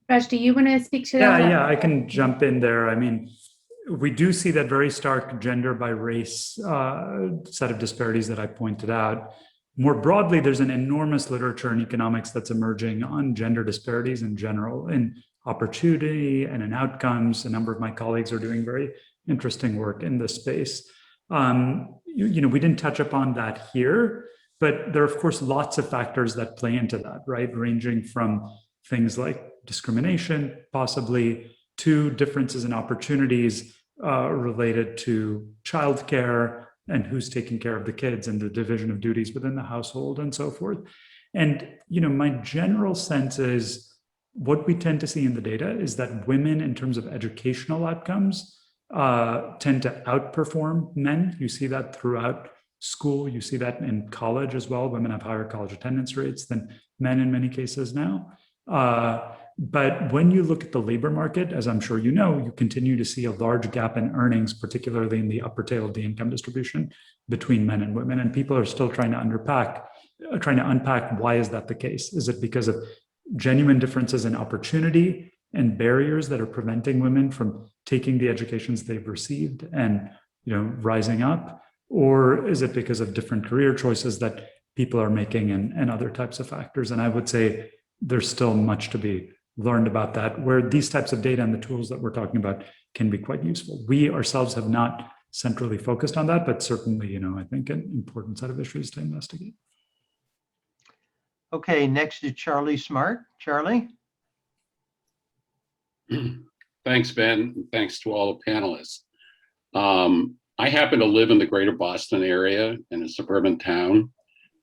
Raj, do you want to speak to that? Yeah, I can jump in there. I mean, we do see that very stark gender by race set of disparities that I pointed out. More broadly, there's an enormous literature in economics that's emerging on gender disparities in general, in opportunity and in outcomes. A number of my colleagues are doing very interesting work in this space. You know, we didn't touch upon that here, but there are, of course, lots of factors that play into that, right? Ranging from things like discrimination, possibly, to differences in opportunities related to childcare and who's taking care of the kids and the division of duties within the household and so forth. And, you know, my general sense is what we tend to see in the data is that women, in terms of educational outcomes, tend to outperform men. You see that throughout school. You see that in college as well. Women have higher college attendance rates than men in many cases now. But when you look at the labor market, as I'm sure you know, you continue to see a large gap in earnings, particularly in the upper tail of the income distribution between men and women. And people are still trying to unpack why is that the case? Is it because of genuine differences in opportunity and barriers that are preventing women from taking the educations they've received and, you know, rising up? Or is it because of different career choices that people are making and other types of factors? And I would say there's still much to be learned about that, where these types of data and the tools that we're talking about can be quite useful. We ourselves have not centrally focused on that, but certainly, you know, I think an important set of issues to investigate. Okay, next is Charlie Smart. Charlie? Thanks, Ben. Thanks to all the panelists. I happen to live in the greater Boston area in a suburban town,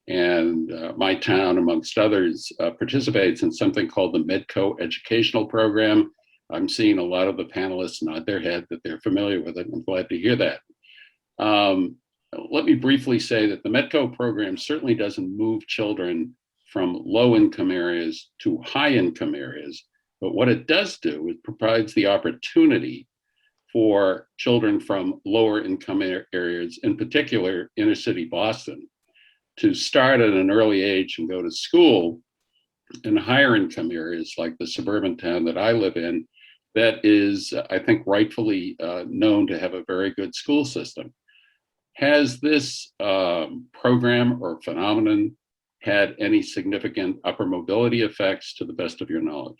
and my town, amongst others, participates in something called the Medco Educational Program. I'm seeing a lot of the panelists nod their head that they're familiar with it. I'm glad to hear that. Let me briefly say that the Medco program certainly doesn't move children from low-income areas to high-income areas, but what it does do is provides the opportunity for children from lower income areas, in particular inner city Boston, to start at an early age and go to school in higher income areas like the suburban town that I live in, that is, I think, rightfully known to have a very good school system. Has this program or phenomenon had any significant upper mobility effects to the best of your knowledge?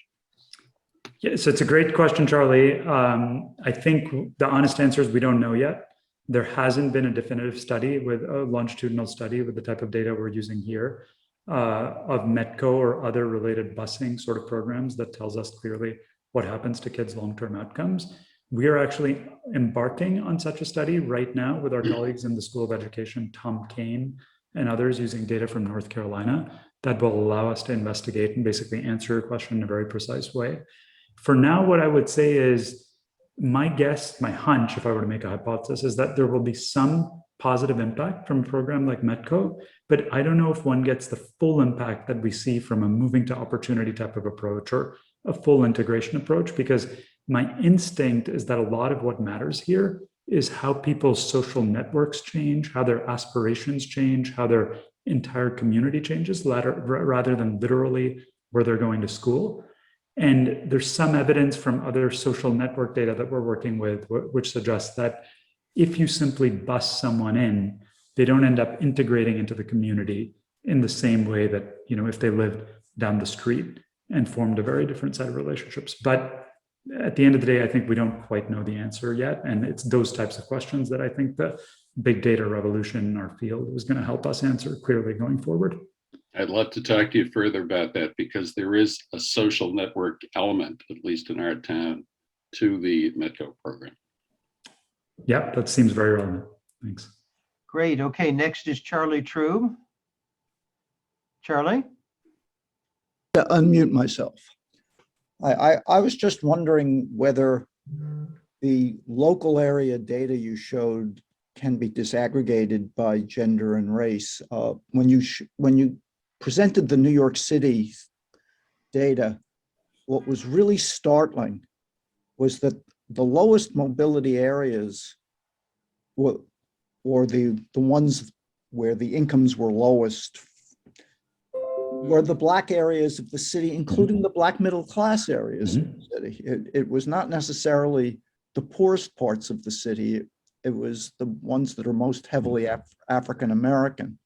Yes, it's a great question, Charlie. I think the honest answer is we don't know yet. There hasn't been a definitive study with a longitudinal study with the type of data we're using here of Medco or other related busing sort of programs that tells us clearly what happens to kids' long-term outcomes. We are actually embarking on such a study right now with our colleagues in the School of Education, Tom Kane and others, using data from North Carolina that will allow us to investigate and basically answer your question in a very precise way. For now, what I would say is, my guess, my hunch, if I were to make a hypothesis, is that there will be some positive impact from a program like Medco, but I don't know if one gets the full impact that we see from a moving to opportunity type of approach or a full integration approach, because my instinct is that a lot of what matters here is how people's social networks change, how their aspirations change, how their entire community changes, rather than literally where they're going to school. And there's some evidence from other social network data that we're working with, which suggests that if you simply bus someone in, they don't end up integrating into the community in the same way that, you know, if they lived down the street and formed a very different set of relationships. But at the end of the day, I think we don't quite know the answer yet. And it's those types of questions that I think the big data revolution in our field is going to help us answer clearly going forward. I'd love to talk to you further about that, because there is a social network element, at least in our town, to the Medco program. Yeah, that seems very relevant. Thanks. Great. Okay, next is Charlie Trube. Charlie? To unmute myself. I was just wondering whether the local area data you showed can be disaggregated by gender and race. When you presented the New York City data, what was really startling was that the lowest mobility areas were the ones where the incomes were lowest were the Black areas of the city, including the Black middle class areas of the city. It was not necessarily the poorest parts of the city. It was the ones that are most heavily African American.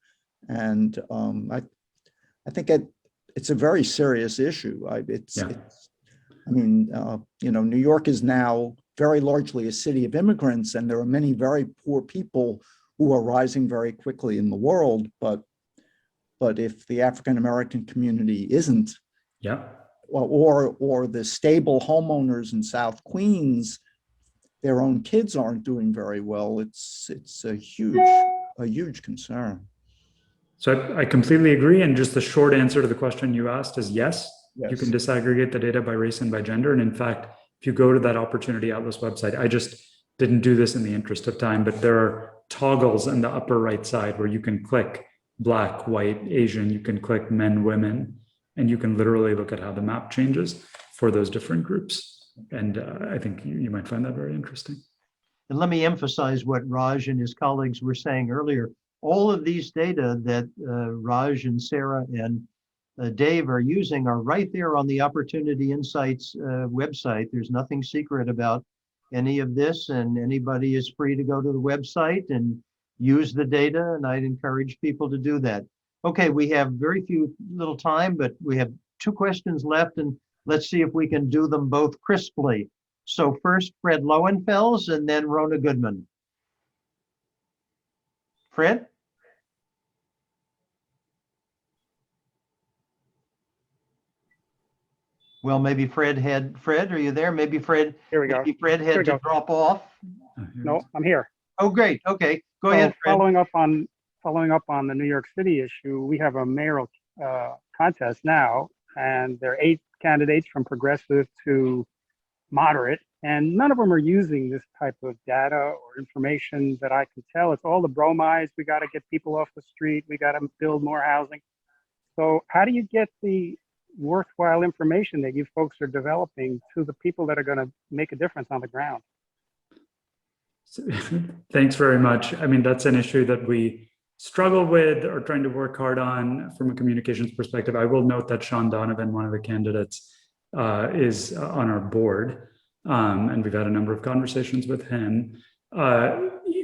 And I think it's a very serious issue. New York is now very largely a city of immigrants, and there are many very poor people who are rising very quickly in the world. But if the African American community isn't, or the stable homeowners in South Queens, their own kids aren't doing very well, it's a huge concern. So I completely agree. And just the short answer to the question you asked is yes. You can disaggregate the data by race and by gender. And in fact, if you go to that Opportunity Atlas website, I just didn't do this in the interest of time, but there are toggles in the upper right side where you can click Black, white, Asian, you can click men, women, and you can literally look at how the map changes for those different groups. And I think you might find that very interesting. And let me emphasize what Raj and his colleagues were saying earlier. All of these data that Raj and Sarah and Dave are using are right there on the Opportunity Insights website. There's nothing secret about any of this, and anybody is free to go to the website and use the data, and I'd encourage people to do that. Okay, we have very little time, but we have 2 questions left, and let's see if we can do them both crisply. So first, Fred Lowenfels, and then Rona Goodman. Fred? Well, maybe Fred, are you there? Maybe Fred, here we go. Maybe Fred had to drop off. No, I'm here. Oh, great. Okay, go ahead, Fred. Following up on the New York City issue, we have a mayoral contest now, and there are 8 candidates from progressive to moderate, and none of them are using this type of data or information that I can tell. It's all the bromides. We got to get people off the street. We got to build more housing. So how do you get the worthwhile information that you folks are developing to the people that are going to make a difference on the ground? Thanks very much. I mean, that's an issue that we struggle with or trying to work hard on from a communications perspective. I will note that Sean Donovan, one of the candidates, is on our board, and we've had a number of conversations with him.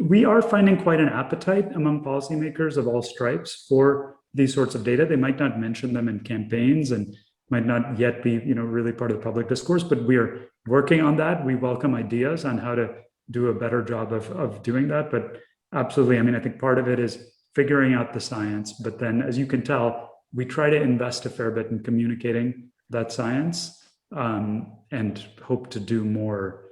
We are finding quite an appetite among policymakers of all stripes for these sorts of data. They might not mention them in campaigns and might not yet be, really part of the public discourse, but we are working on that. We welcome ideas on how to do a better job of doing that. But absolutely, I mean, I think part of it is figuring out the science, but then as you can tell, we try to invest a fair bit in communicating that science, and hope to do more,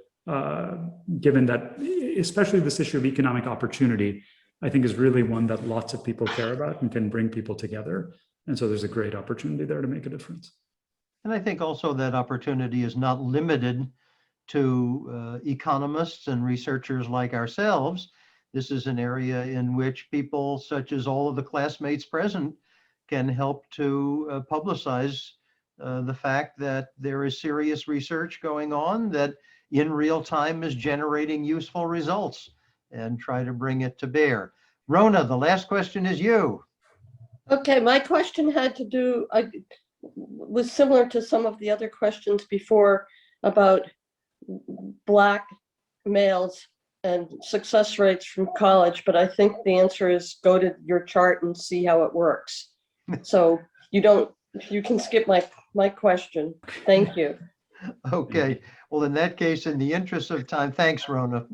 given that, especially this issue of economic opportunity, I think is really one that lots of people care about and can bring people together. And so there's a great opportunity there to make a difference. And I think also that opportunity is not limited to economists and researchers like ourselves. This is an area in which people such as all of the classmates present can help to publicize the fact that there is serious research going on that in real time is generating useful results, and try to bring it to bear. Rona, the last question is you. Okay, my question had to do, was similar to some of the other questions before about Black males and success rates from college, but I think the answer is go to your chart and see how it works. So you can skip my question. Thank you. Okay, well, in that case, in the interest of time, thanks, Rona.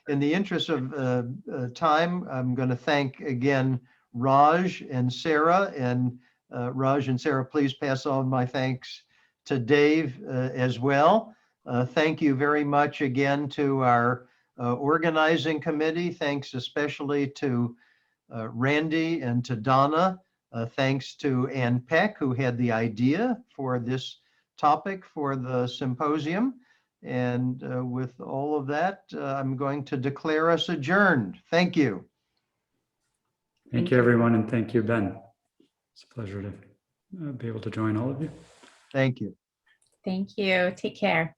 In the interest of time, I'm going to thank again Raj and Sarah, and Raj and Sarah, please pass on my thanks to Dave as well. Thank you very much again to our organizing committee. Thanks especially to Randy and to Donna. Thanks to Ann Peck, who had the idea for this topic for the symposium. And with all of that, I'm going to declare us adjourned. Thank you. Thank you, everyone, and thank you, Ben. It's a pleasure to be able to join all of you. Thank you. Thank you. Take care.